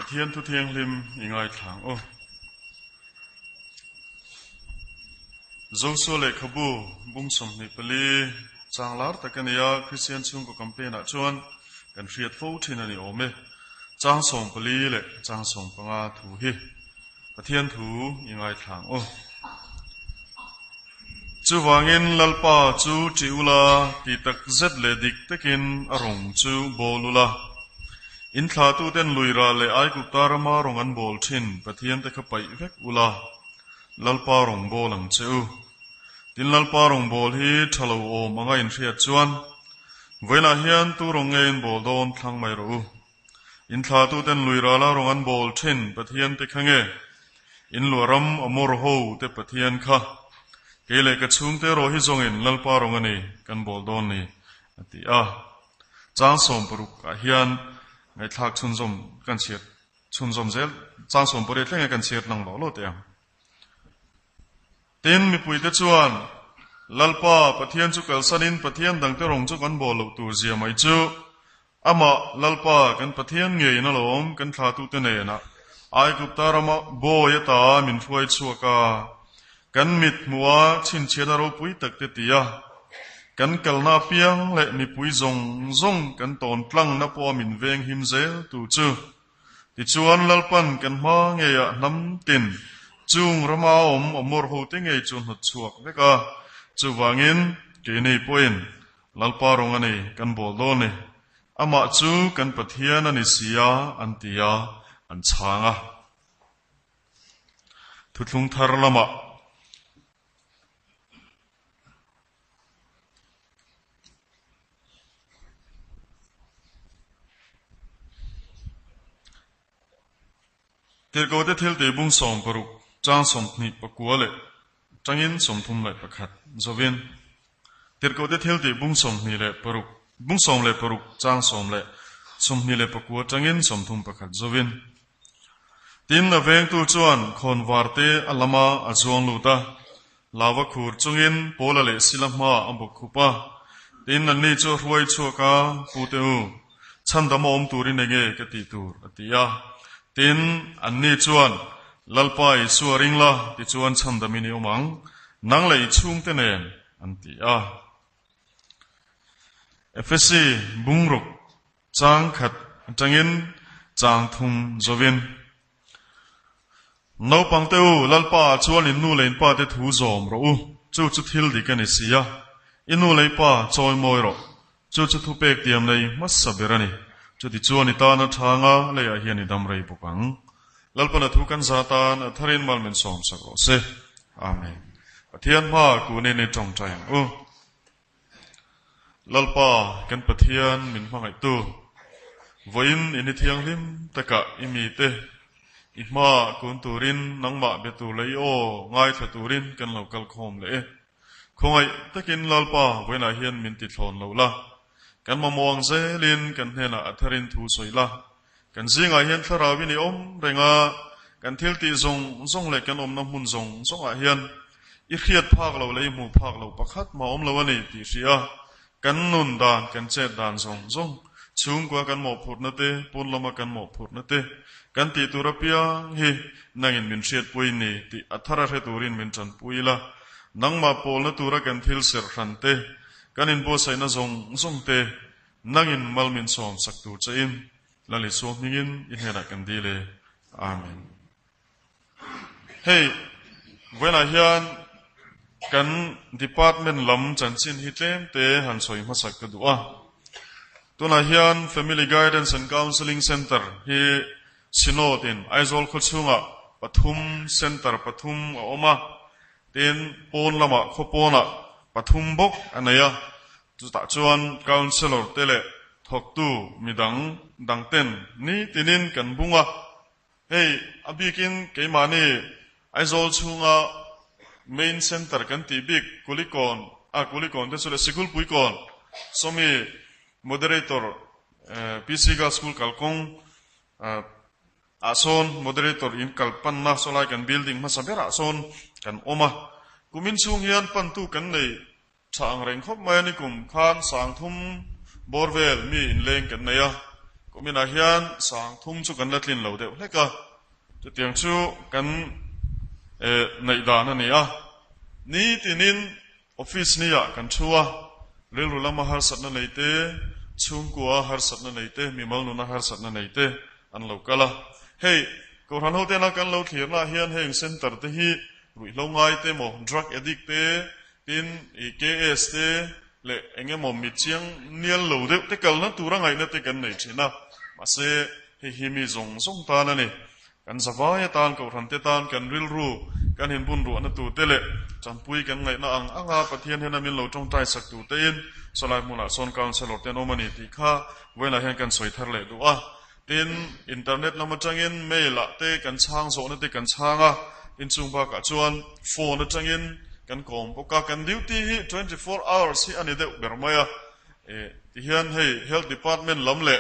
เทียนทุเทียงริมยังไงทางโอ้โจสุเลขบูบุ้งสมนิปลีจางลาร์ตะกันยาคริสเตียนซุงก็กัมเปญชวนกันเฟียดฟูที่นั่นนี่โอเมจางสมปลีเละจางสมปังอาถูฮีปะเทียนถูยังไงทางโอ้จูวางินลัลปาจูจิอุลาติตักเซดเลดิกตะกินอารมณ์จูโบลุลาอินทลาตูเต้นลุยราเลไอกุตารมารองอันโบลชินปะเทียนตะขไปเวกอุลาลัลปารองโบลังเจูตินลัลปารองโบลฮีทะลุโอมังอินเรียจวนเวลาเฮียนตูรองเงินโบลโดนทางไม่รู้อินทลาตูเต้นลุยราลารองอันโบลชินปะเทียนตะขังเงอินลัวรำอมรโฮเตปะเทียนค่ะเกเลกชุงเตโรฮิจงอินลัลปารองอันนี้กันโบลโดนนี่ติจางสมปรุกเฮียนไงทักชุนสมกันเชียดชุนสมเซลจางสมปริเทงกันเชียดนังหล่อโลดเองตินมีปุยเตจวนลัลปาปะเทียนจุกลสันินปะเทียนดังเตรงจุกันโบลตูเจียไม่จูอามาลัลปากันปะเทียนเงยนลมกันทาตุเตเนนะไอกุตารมาโบยตามินช่วยชัวกากันมิดมัวชินเชียดารปุยตักเตติยากันกัลนาเปียงและมีปุยซงกันตอนพลังนับว่ามินเวงหิมเซลตูจูติจวนลัลปันกันมาเงียน้ำตินจุงระมาอมรหูติงเงยจนหัดชวกเวกาจูวางินกีนีปุยนลัลปารองอันนี้กันโบโลนี่อามาจูกันปะเทียนันิสียาอันติยาอันช้างทุกลุงทารละมะเทลโกเตเทลเตบุงสมปรุกจางสมนิปกัวเลจังยินสมทุมเลประคัดจวินเทลโกเตเทลเตบุงสมนิเลปรุกบุงสมเลปรุกจางสมเลสมนิเลปกัวจังยินสมทุมประคัดจวินตินละเวงตูจวนคนวาร์เตอัลลามาอจวงลูตาลาวคูร์จังยินโพลเลสิลามาอัมบุคุปะตินนันนี่จูรวยชัวกาปูเตอูฉันดามอมตูรินเงกติตูรอติยาตินอันนี้ชวนลัลปายสัวริงละที่ชวนฉันดามินิอมังนังเลยชุ่มเตเนนอันที่เอฟซีบุงรุกจางขัดจังอินจางทุมจวินนปังเตอูลัลปาชวนอินนูเลนปาเตทูจอมรู้จูจุดฮิลดิกันเสียอินนูเลนปาจอยมอยรู้จูจุดทุเปกเตียมเลยมัสสบิรานีจุดที่ชวนนิตานาทางะเลยอาเฮียนิดามไรบุกังลัลปนัทุกันซาตานทารินมัลเมนสอมสักโรเซอาเมนปะเทียนมากูเนเนจงใจลัลปากันปะเทียนมินฟังไอตูวินอินิเทียงลิมตะกะอิมีเตอิมากุนตูรินนังมาเบตูเลยโอง่ายทตูรินกันเหล่ากัลคอมเลยคงไอตะกินลัลปาเวนาเฮียนมินติดทนเหล่าละกันมามองเซลินกันเฮน่ะอัทรินทูสวยละกันซิงอาเฮียนทราวินิอมเรงากันทิลตีซงเล็กกันน้ำมุนซงอาเฮียนอีเขียดภาคเราเลยหมู่ภาคเราประคัดมาเราวันนี้ตีเสียกันนุนดานกันเจ็ดดานซงชุงกว่ากันหมอบผุดนั่นเตปุ่นละมากันหมอบผุดนั่นเตกันตีตุระเปียเฮนังอินมินเชียดปุยนี่ตีอัทราเรตูรินมินจันปุยละนังมาโพลนตุระกันทิลเสรขันเตกันอินโบไซน่าซงเตนังอินมัลมินสอมสักตูเจอินลลิโซมิงินอินเฮรักันดีเลยอาเมนเฮ้เวลาเฮียนกันดีพาร์ตเมนต์ลำจันซินฮิตเลมเตหันสอยมาสักกดูตัวนาเฮียน Family Guidance and Counseling Center ฮีชิโนตินไอโซลคุชุงะปทุมเซ็นเตอร์ปทุมออกมาเต็นปนละมาขบปนะปทุมบกอันนี้จุดตัดชวน Counselor เตเลทอกตูมีดังเต้นนี่ตินินกันบุงะเฮ้ยอบิกินเกมานี่ไอโซลชุงะ Main Center กันตีบิกกุลิกอนเตสุเลสิกุลปุยกอนสมี Moderator PCGA School kalkong ason moderator in kalpan na solai kan building masabera ason kan oma kumin sung hian pantu kan nei chang reng khop mai ni kum khan sang thum borvel mi in leng kan neya ก็มีนาเฮียนสังทุ่งชุกันละทินเหล่าเดียวแล้วก็จะเตียงชูกันในด่านนี่นี่ที่นินออฟฟิศนี่กันชัวเรื่องรู้ละมาหาสัตว์นั่นเลยเต้ชุงกัวหาสัตว์นั่นเลยเต้มีมังนุนหาสัตว์นั่นเลยเต้อันเหล่าก็ละเฮ้ยกูทันเขาเต้นักกันเหล่าเขียนละเฮียนเฮงเซ็นเตอร์เต้ฮีรุ่ยเหล่าไงเต้หมอ drug addict เต้ตินKS เต้เละเอ็งหมอมิเชียงเนียนเหล่าเดียวเต้กันนั้นตัวร่างไงนั่นเต้กันไหนใช่นะมาเซ่เฮ้ยมีส่งตานั่นนี่กันสบายตานกูทันเต้ตานกันริลรู้กันเห็นบุญรู้นั่นตัวเต้เละจันปุยกันไงนะอังอาปะเทียนเห็นมินเหล่าจงใจสักตัวเต้นสลายมุลาส่วนการสลดเต้นโอมันนี่ที่ข้าเวลาเห็นกันสวยทะเลดูตินอินเทอร์เน็ตเรามาจังอินเมลละเต้กันช่างโซนเต้กันช่างตินจุงปากจวนโฟนจังอินกันกองปกกันดิวตี้24 hours ที่อันนี้เด็กเบอร์มาที่เห็นให้ health department ล้ำเละ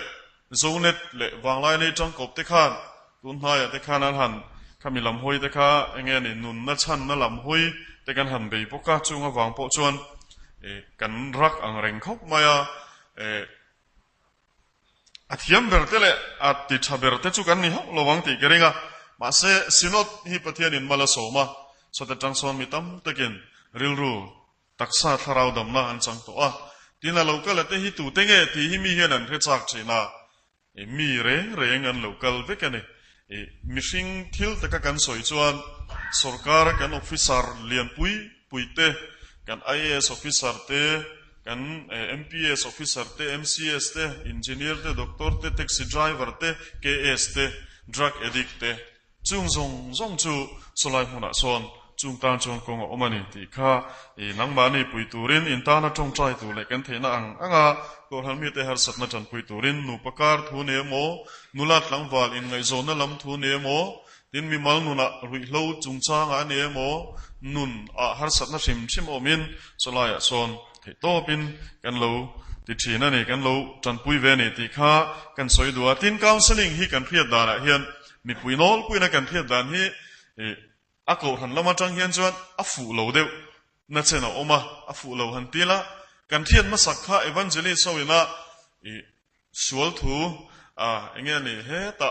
โซนเน็ตเละวางไล่ในจังกบเต้ขานตุนหายเต้ขานั้นหันข้ามีลำห้อยเต้ขาเงี้ยนี่นุนนัดชันนั่นลำห้อยเต้กันหันไปปกจุงวางปกจวนกันรักอังเร่งคบมาอาทิตย์เบอร์เตเลยอาทิตย์เบอร์เตจุกันนี่ฮะระวังตีกระริงมาเสสินอดฮิปเทียนินมาลาโซมาสุดจังสอนมิตรตะกินริลรูตักษาทาราวดำนาอันจังตัวทีนั้นเราก็เลยเตฮิตูเตงที่ฮิมีเฮนันเทจักจีน่ามีเรงอันเราก็เวกันมิชิงทิลตะกันสวยจวนสุรการกันออฟฟิเซอร์เลียนปุยเตกัน IAS ออฟฟิเซอร์เตกัน MPS ออฟฟิเซอร์เต MCS เต Engineer เต Doctor เต Taxi Driver เต KS เต Drug Addict เตจุงจูสลายมุนาส่วนจุงตานจงกงอมันนี่ที่ข้านังมานี่ปุยตูรินอินตานาจงใจตัวเล็กันเทน่าก็ทำมีแต่หาสัตว์นั่นจันปุยตูรินนูปการทูเนโมนูลัดหลังวาลอินไงโซนลำทูเนโมดินมีมัลนุนะรุยโลจุงจางอันเนโมนุนหาสัตว์นั่นชิมอมินสลายส่วนที่โตปินกันโลติดชีนั่นนี่กันโลจันปุยเวนี่ที่ข้ากันสวยดัวตินกาวสลิงฮีกันเพียดดานะเฮียนมีปุยโนลปุยนักกันเพียดดานฮีอากูหันละมาจังเฮียนจวนอาฟูเหลาเดียวนั่นเช่นเอามาอาฟูเหลาหันตีละกันเทียนมาสักข้าเอวันเจลีสวินะสวลทูอย่างเงี้ยนี่เฮตะ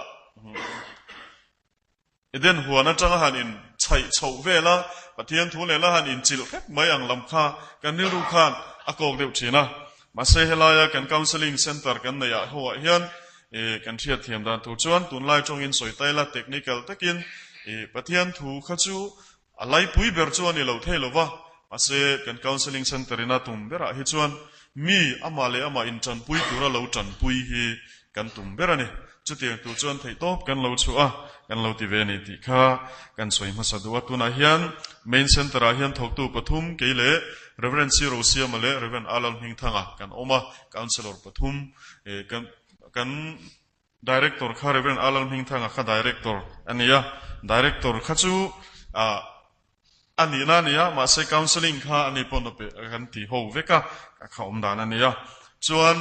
เดินหัวนั่นจังหันอินใช้ชาวเวล่ะปะเทียนทูเลละหันอินจิลเฟกไม่ยังลำค่ากันนิรุขันอากูเดียวชีนะมาเซฮลายกันคาวน์เซลิงเซ็นเตอร์กันเนี่ยหัวเฮียนกันเทียนเทียมดันตัวจวนตุนไล่จงอินสวยไตละเทคนิคตะกินปะเทียนทูขจูอะไรปุยเบอร์จวนนี่เราเทลวะมาเซกันคาวน์เซลิงเซ็นเตอร์น่าตุ่มเบอร์ฮิจวนมีอามาเลอามาอินจันปุยตัวเราจันปุยฮีกันตุ่มเบอร์นี่จุดเดียวตัวจวนไทยโตกันเราชัวกันเราที่เวนิติข้ากันสวยมาสะดวกตัวนาเฮียนเมนเซ็นเตอร์เฮียนทกตัวปทุมเกลเรเวนซีโรเซียมาเลเรเวนอาลันหิงทังกันออกมาคาวน์เซลอร์ปทุมกันดีเรคเตอร์ข้าเรเวนอาลันหิงทังข้าดีเรคเตอร์อันนี้ดีเรคเตอร์ข้าจูอันนี้นั่นเนี่ยมาเซคาวน์เซลิงข้าอันนี้ปนไปกันที่หัวเวก้าข้าอมดานันเนี่ยจวน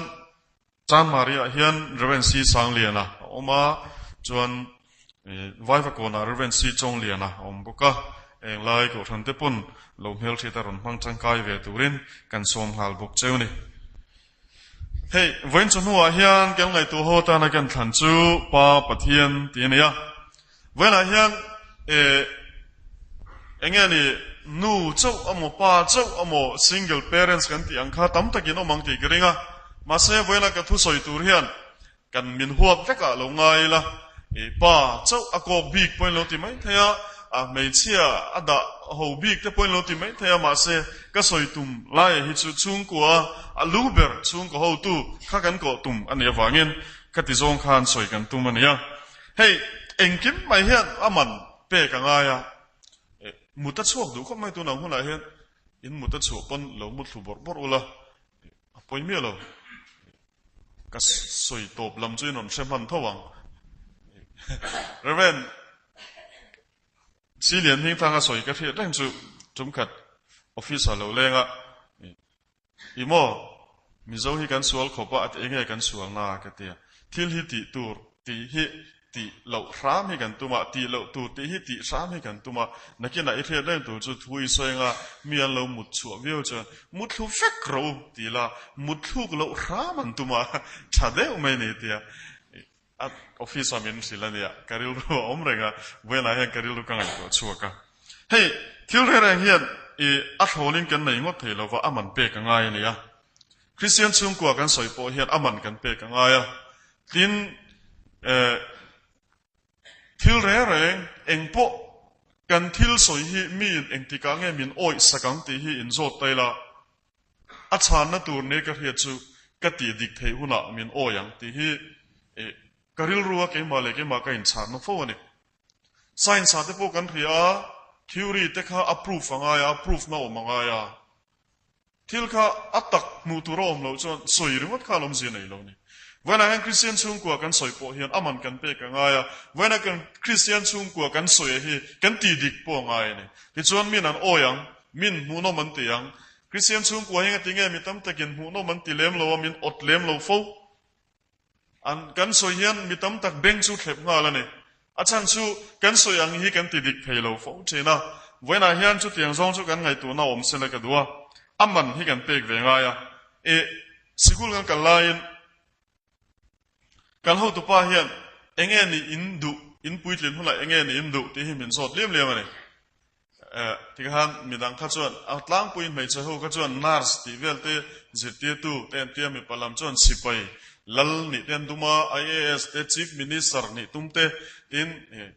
จานมารีเฮียนเรเวนซีสังเลียนะออกมาจวนไว้ฟักนะเรเวนซีจงเลียนะอมบุกะไล่กูทันเตปุ่นลงเฮลที่ตารุนพังจังกายเวตูรินกันสมหัลบุกเจ้านี่เฮ้ยวันจันทร์หัวเฮียนกันไงตัวโหตานักันทันจูป้าปะเทียนตีเนี่ยวันไหนเฮียนเงี้ยนี่นูเจ้าอโมป้าเจ้าอโม single parents กันที่อังคาตั้มตะกินอมังตีกริงมาเสียเวลากันทุสอยตูเฮียนกันมินหัวเวกะลงไงล่ะป้าเจ้าอากอบบีกpointโลติไหมเทียไม่เชื่ออดาหูบีกแต่pointโลติไหมเทียมาเสียก็สอยตุ่มไล่ฮิจุชุงกัวลูเบอร์ชุงกัวหูตู้ข้ากันก็ตุ่มอันนี้ฟังเงินกัติจงคานสอยกันตุ่มอันนี้เฮ้ยเอ็งกิมไม่เฮียนอามันเป๊ะกันไงมุดตัดช่วงดูเขาไม่ตัวหนังคนไหนเห็นอินมุดตัดช่วงปนเรามุดถูบอร์อุละปอยเมียเราก็สวยตบลำจุยนนเชมันทวังเรเวนสี่เหลี่ยมทิ้งทางก็สวยก็เพียงจุจุ่มขัดออฟฟิศเราเลี้ยงอีโมมิโซฮิกันสวลขบว่าเองกันสวลนาก็เตียทิลฮิติตูร์ตีฮิตีเราสามให้กันตัวมาตีเราตัวตีให้ตีสามให้กันตัวมานักกินไหนเทียนเรื่องตัวจุดทุยสวยงามีเราหมุดชัววิวจนมุดทุกฟักเราตีละมุดทุกเราสามันตัวมาชาเดวไม่เนี่ยเตีย at office amin sila niya karil ru omrenga wena hian karil ru kangai to chuaka hei thil re hian I atholin kan nei ngot thelo wa aman pe ka ngai ne ya Christian chung kwa kan soi po hian aman kan pe ka ngai ya tin thil re eng po kan thil soi hi min eng ti ka nge min oi sakang ti hi in zot taila a chan na tur ne ka hria chu ka ti dik thei huna min oyang ti hi karil ruwa ke ma ka in chan no fo ni science ate po kan hria theory te kha approve angaya approve na omangaya thil kha atak mu tu rom lo chon soi ringot kha lom ji nei lo ni when a Christian chung kwa kan soi po hian aman kan pe ka ngaya when a Christian chung kwa kan soi hi kan ti dik po ngai ni ti chon min an oyang min mu no man ti yang Christian chung kwa hinga tinge mi tam takin mu no man ti lem lo min ot lem lo fo an kan soi hian mi tam tak beng chu thlep nga la ni achan chu kan soyang hi kan ti dik phelo fo chena wena hian chu tiang zong chu kan ngai tu na om sela ka duwa aman hi kan pek ve nga ya sikul kan kalain kan ho tu pa hian enge ni indu in puitlin hula enge ni indu ti hi min zot lem lem ani ti han midang kha chuan atlang puin mai che ho ka chuan nars ti velte zirti tu ten ti mi palam chuan sipai lal ni ten duma IAS te chief minister ni tumte in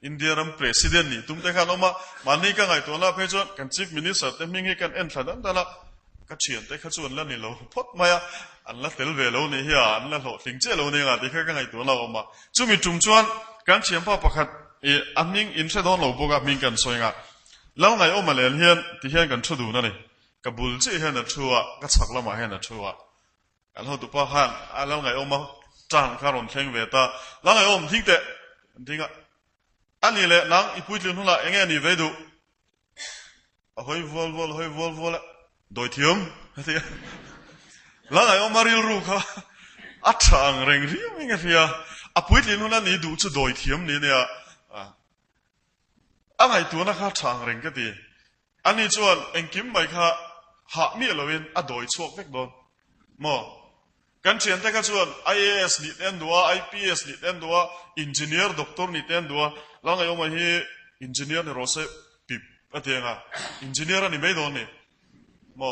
India ram president ni tumte khan oma mani ka ngai to la phe chuan kan chief minister te mingi kan en thadan dala ka chian te kha chuan la ni lo phot maya an la tel ve lo ni hi an la lo thing che lo ni nga ti kha ka ngai to la oma chumi tum chuan kan chiam pa pakhat aming in se don lo boga ming kan soinga lau ngai oma len hian ti hian kan thudu na ni ka bul che hian na thuwa ka chak lama hian na thuwa kan ho tu pa han lau ngai oma chang kha ron thleng ve ta lau ngai om thing te dinga ani le nang ipuitlin hula enge ni ve du hoi vol doi thiam lau ngai oma ril ru kha athang reng ri mi nga fia apuitlin hula ni du chu doi thiam ni ne angai tu na kha thang reng ka ti ani chuan engkim mai kha ha mi lovin a doi chuak vek don mo kan chen te ka chuan IAS ni ten dua IPS ni ten dua engineer doctor ni ten dua lang ai oma hi engineer ni rose pip atenga engineer ani mai don ni mo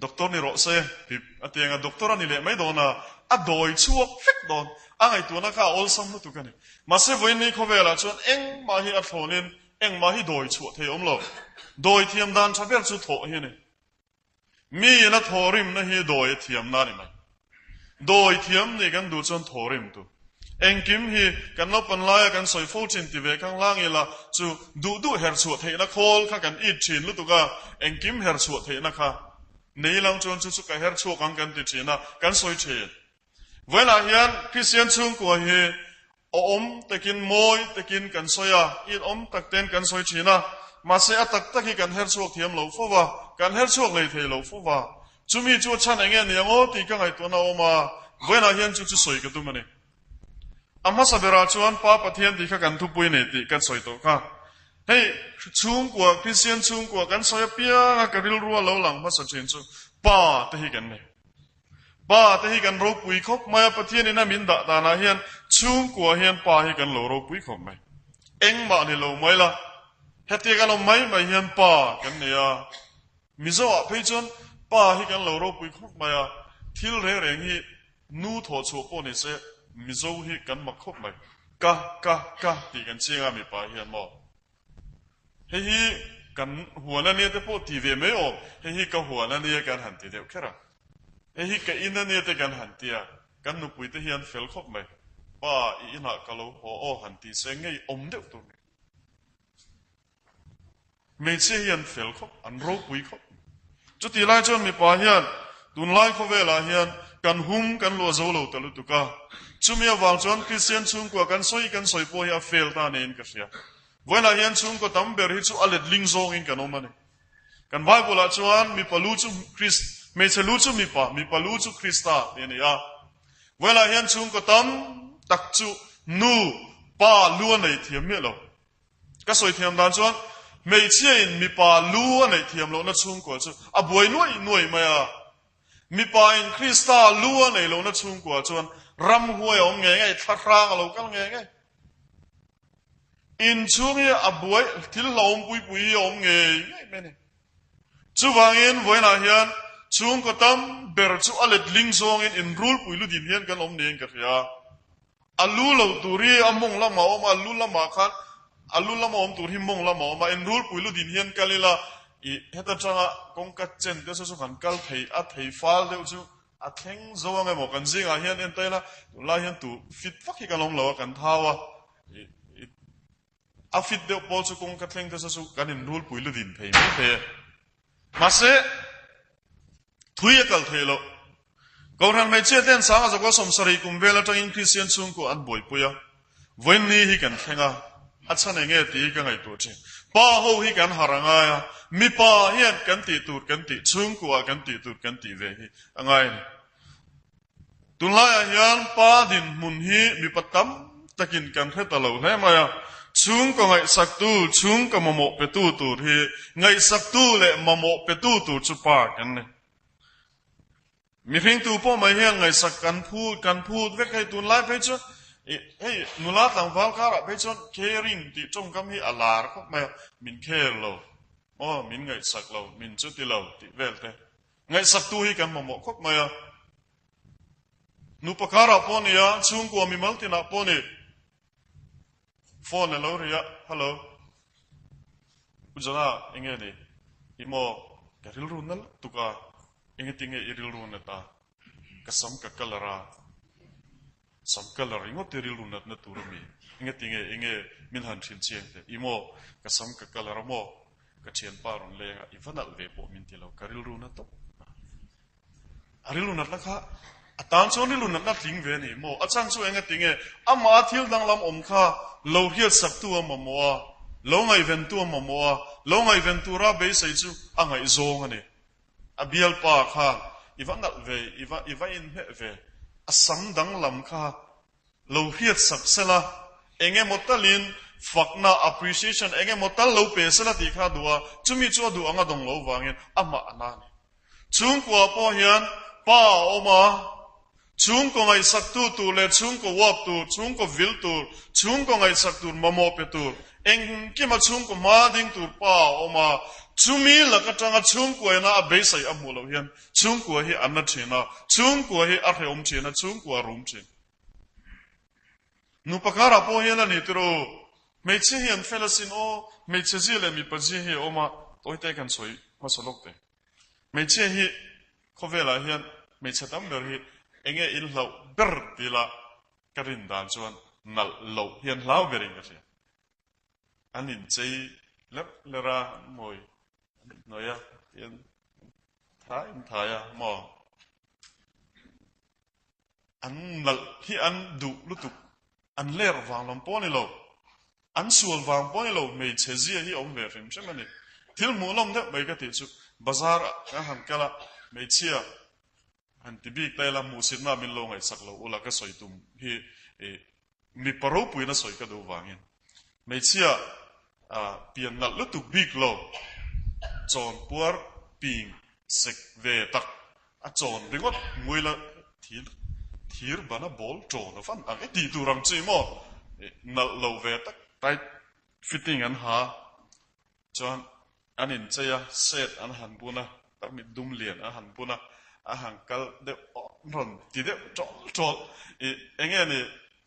doctor ni rose pip atenga doctor ani le mai dona a doi chuak vek don angai tu na kha ol sam nu tu kan ma se voi ni khovela chuan eng ma hi a thonin eng ma hi doi chu the om lo doi thiam dan chaber chu tho hi ni mi na thorim na hi doi thiam na ni mai doi thiam ni kan du chon thorim tu eng kim hi kan lo pan lai kan soi fo chin ti ve kang lang ila chu du her chu the na khol kha kan it chin lu tu ga eng kim her chu the na kha nei lang chon chu ka her chu kang kan ti china kan soi che wela hian Christian chung ko hi om takin moi takin kan soya in om takten kan soi china ma se atak taki kan her chuak thiam lo fo wa kan her chuak lei thei lo fo wa chumi chu chan enge ni ngo ti ka ngai to na oma wena hian chu soi ka tu mani amma sabera chuan pa pathian ti kha kan thu pui ne ti kan soi to kha hei chung ko Christian chung ko kan soya pia ka ril ruwa lo lang ma sa chen chu pa te hi kan ne ba te hi kan ro pui khop maya pathian ina min da ta na hian chung ko hian pa hi kan lo ro pui khop mai eng ma ni lo mai la heti kan lo mai hian pa kan ne ya mizo a phei chon pa hi kan lo ro pui khop maya thil re reng hi nu tho chu po ni se mizo hi kan ma khop mai ka ti kan chinga mi pa hian mo hi kan huana ne te po ti ve me o hi ka huana ne kan han ti deu khera hi ka ina ne te kan han tia kan nu pui te hian fel khop mai pa ina ka lo ho han ti se ngei om deu tu me che hian fel khop an ro pui khop chu ti lai chon mi pa hian tun lai kho vela hian kan hum kan lo zo lo talu tu ka chumia wang chon Christian chung ko kan soi po ya fel ta ne in ka sia wena hian chung ko tam ber hi chu alet ling zong in kan omani kan Bible a chuan mi palu chu Christ me che lu chu mi palu chu Christa ne ya wela hian chung ko tam tak chu nu pa lu nei thiam me lo ka soi thiam dan chuan me che in mi pa lu nei thiam lo na chung ko chu a boi nuai ma ya mi pa in Christa lu nei lo na chung ko chuan ram huai om nge ngai thara lo kal nge ngai in chung hi abuai thil lom pui pui om nge ngai meni chu wangin voina hian chung ko tam ber chu alet ling zong in rul pui lu din hian kan om neng ka ria alu lo turi among lama om alu lama khan alu lama om tur hi mong lama om in rul pui lu din hian kalila i heta changa kong ka chen te so kan kal thei a thei fal deu chu a theng zo nge mo kan zinga hian en tela la hian tu fit fak hi kan om lo kan thawa a fit deu po chu kong ka thleng te so kan in rul pui lu din thei mi the mase thui kal thei lo Gauran mai che ten sa za ko som sari kum vela tang in Christian chung ko an boy puya voin ni hi kan thenga acha ne nge ti ka ngai tu che pa ho hi kan haranga ya mi pa hian kan ti tur kan ti chung ko kan ti tur kan ti ve hi angai ni tunla ya hian pa din mun hi mi patam takin kan theta lo hle ma ya chung ko ngai sak tu chung ka momo pe tu tur hi ngai sak tu le momo pe tu tur chu pa kan ne mi phing tu po mai hian ngai sak kan phu ve kai tun lai pe chu hey nula tang wal kara pe chu caring ti trong kam hi alar ko mai min kher lo min ngai sak lo min chu ti lo ti vel te ngai sak tu hi kan mo khop mai nu pakara po ni ya chung ko mi mal ti na po ni phone lo ria hello ujana enge ni imo garil runal tuka inge tinge iril runa ta kasam ka kalara sam kalar ingo tiril runa na turmi inge tinge inge min han thin chiang te imo kasam ka kalara mo ka chen parun lenga ifanal ve po min tilo karil runa to aril runa la kha atan choni runa na thing ve ni mo achang chu inge tinge ama thil dang lam om kha lo hial sak tu ma mo lo ngai ven tu ma mo lo ngai ven tu ra be sai chu angai zong ani abial pa kha ivan nal ve iva in he ve asam dang lam kha lo hiat sak sela enge motalin fakna appreciation enge motal lo pe sela ti kha duwa chumi chu du anga dong lo wangin ama anani chung kwa po hian pa oma chung ko ngai sak tu tu le chung ko wap tu chung ko vil tu chung ko ngai sak tu mamo pe tu eng ki ma chung ko ma ding tu pa oma chumi la ka tanga chung ko na be sai amulo hian chung ko hi anna thina chung ko hi a reom china chung ko rum chin nu pakara po hian ani tro me che hian felasin o me che zile mi paji hi oma toite kan soi ma solok te me che hi khovela hian me che tam ber hi enge il lo ber tila karin dan chuan nal lo hian lau bering ka sia anin chei lera moi noya hian thaya mo an nal hi an du lutuk an ler wang lam poni lo an sual wang poni lo me che zia hi om ve fim chemani thil mu lom de bai ka ti chu bazar ka han kala me chia an tibik taila musit na min lo ngai sak lo ula ka soi tum hi mi paro pui na soi ka do wangin me chia pian nal lutuk big lo chon puar ping sek ve tak a chon ringot muila thir bana bol chon fan ang ti turang chi mo nal lo ve tak tight fitting an ha chon anin chaya set an han puna tak mi dum lian a han puna a hang kal de ron ti de chol enge ni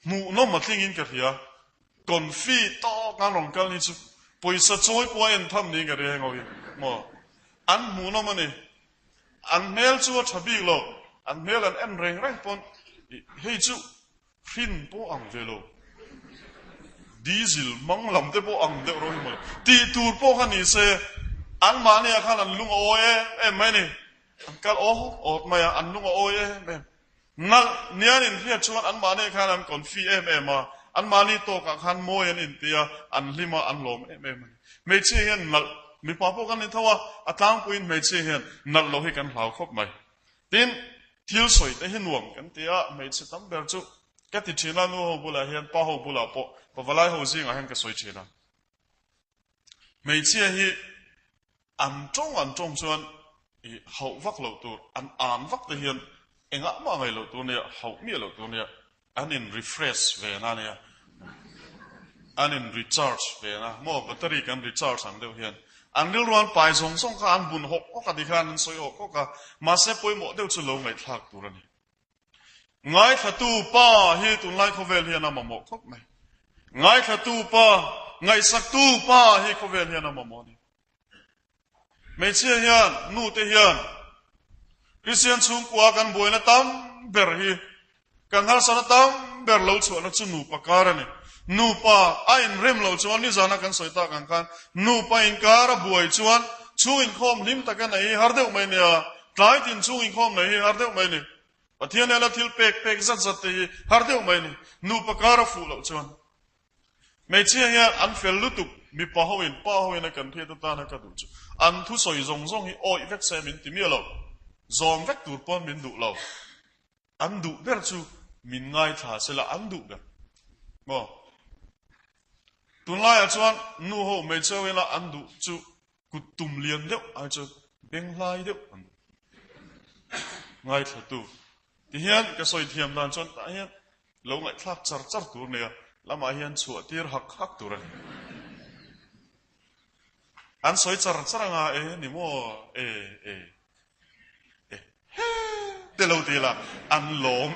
mu no ma thing in ka ria kon fi to ka rong kal ni chu poisa choi poin tham ni ga re ngoi mo an mu no ma ni an mel chu thabi lo an mel an em reng reng pon hei chu fin po ang velo diesel mang lam te po ang de roi mo ti tur po khan ni se an ma ne khan an lung oe em mai ni an kal ot maya an lung oe em nal nian in hia chuan an ma ne khan an kon fi em ma an ma ni to ka khan mo yan in tia an lima an lom em me che hian nal mi pa po kan ni thawa atang puin me che hian nal lo hi kan hlau khop mai tin thil soi te hin wang kan tia me che tam ber chu ka ti thina nu ho bula hian pa ho bula po pa walai ho jing a hen ka soi china me che hi an chong chuan i hau vak lo tur an vak te hian enga ma ngai lo tu ne hau mi lo tu ne an in refresh về na nè an in recharge về na mo battery kan recharge ang deu hian an ril ruan pai song song ka an bun hok ka di khan soi hok ka ma se poi mo deu chu lo ngai thak tur ani ngai thatu pa hi tun lai kho vel hian ama mo khop mai ngai thatu pa ngai sak tu pa hi kho vel hian ama mo ni me chia hian nu te hian Christian chung kwa kan boina tam ber hi kan hal sana tam ber lo chu na chu nu pa kar ani nu pa a in rem lo chuan ni zana kan soita kan kan nu pa in kara buai chuan chu in khom lim ta kan ai har deuh mai nia tlai tin chu in khom nei har deuh mai ni pathian ala thil pek pek zat zat te har deuh mai ni nu pa kara fu lo chuan me chia ya an fel lutuk mi pa hoin kan the ta na ka du chu an thu soi zong zong hi oi vek se min ti mi lo zong vek tur pon min du lo an du ber chu min ngai tha se la an du ga mo tun lai a chuan nu ho me chewe la an du chu kutum lian deuh a chu beng lai deuh an ngai tha tu ti hian ka soi thiam dan chuan ta hian lo ngai thlak char char tur ne lama hian chu tir hak hak tur an soi char charanga ni mo te lo ti la an lom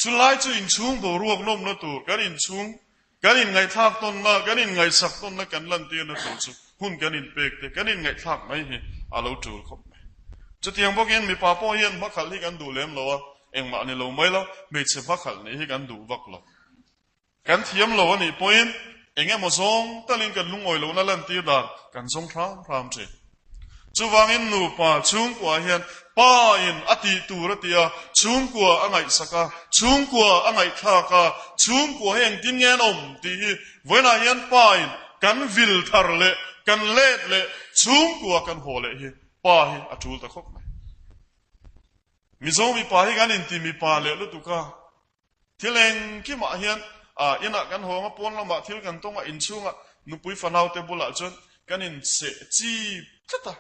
chu lai chu in chung bo ruak nom na tur kan in chung kan in ngai thak ton na kan in ngai sak ton na kan lan ti na tu chu hun kan in pek te kan in ngai thak mai hi a lo tur khop chu tiang bo gen mi pa po hian ma khal hi kan du lem lo a eng ma ni lo mai lo me che ma khal ni hi kan du vak lo kan thiam lo ani point enge mo song talin kan lungoi lo na lan ti da kan song thram che chu wangin nu pa chung kwa hian pa in ati tur atia chung kwa angai saka chung kwa angai thaka chung kwa heng tin ngen om ti hi voina hian pa in kan vil thar le kan let le chung kwa kan hole hi pa hi atul ta khop mai mi zo mi pa hi kan in ti mi pa le lu tu ka thileng ki ma hian ina kan ho ma pon la ma thil kan tonga in chunga nu pui fanau te bula chon kan in se chi thata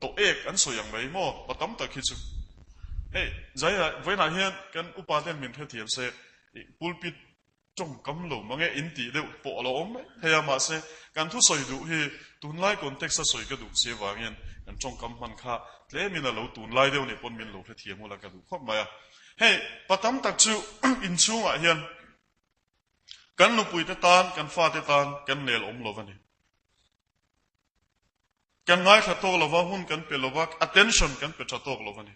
to ek an so yang mai mo patam ta khichu zai voi na hian kan upaten min the thiam se pulpit trong kam lo mange in ti deu po lo om heya ma se kan thu soi du hi tun lai context sa soi ka du se wangin kan trong kam man kha tle min lo tun lai deu ni pon min lo the thiam la ka du khop ma ya patam tak chu in chunga hian kan nu pui te tan kan fa te tan kan nel om lo vani kan ngai tha tok lova hun kan pe lova attention kan pe tha tok lova ni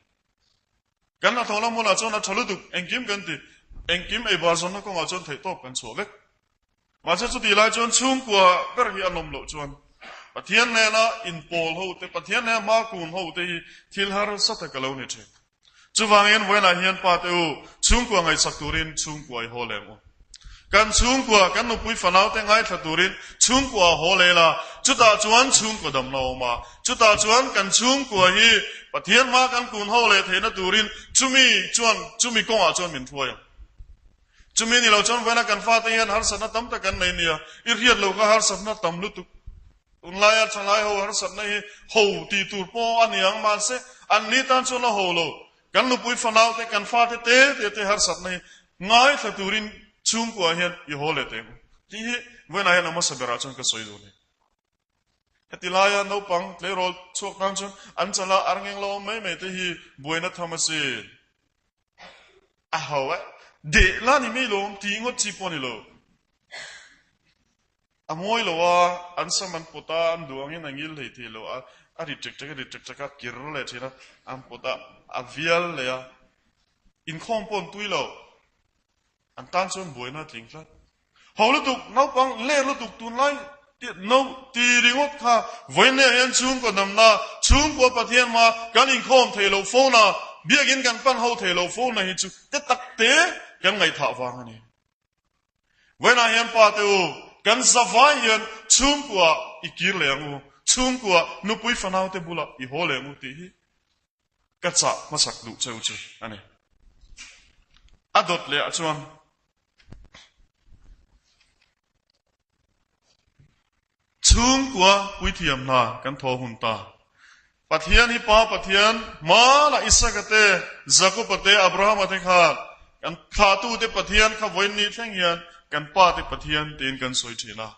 kan a thola mola chona thalu du engkim kan ti engkim e ba zon na ko nga chon thai top kan cho vek ma cha chu ti lai chon chung kwa ber hi anom lo chon pathian ne na in pol ho te pathian ne ma kun ho te hi thil har sa ta ka lo ni che chu wangin voina hian pa te u chung kwa ngai sak turin chung kwa i holem o kan chung kwa kan nu pui fanau te ngai thaturin chung kwa holela chuta chuan chung ko dam no ma chuta chuan kan chung kwa hi pathian ma kan kun hole thena turin chumi ko a chuan min thuaya chumi ni lo chuan wena kan fa te hian har sana tam ta kan nei nia i riat lo ka har sana tam lu tu unlaya chalai ho har sana hi ho ti tur po aniang ma se an ni tan chuan ho lo kan nu pui fanau te kan fa te har sana hi ngai thaturin chung kwa hian I hole te ti hi when I na masabera chon ka soidu ni hetilaya no pang tle rol chok nang chon an chala arngeng lo mai me te hi buena thamasi a hawa de la ni me lo ti ngot chi poni lo amoi lo wa an saman pota an duangin angil le ti lo a reject ka kir le thina am pota a vial le ya in kompon tuilo an tan chon buena tlinglat ho lu tuk nau pang le lu tuk tun lai ti no ti ringot kha voine yan chung ko namna chung ko pathian ma kan in khom thelo phone biagin kan pan ho thelo phone hi chu te tak te kan ngai tha wang ani when I am pa tu kan savai yan chung ko ikir le ngu chung ko nu pui fanau te bula I hole ngu ti hi ka cha masak du cheu chu ani adot le achuan chung kwa pui thiam na kan tho hun ta ปัทยานฮิปาปัทยานมาละอิสระเตจักรปเตอับราฮัมอธิขากันขาตูเตปัทยานขวันนี้แท่งยันกันป้าเตปัทยานเตียนกันสวยทีนะ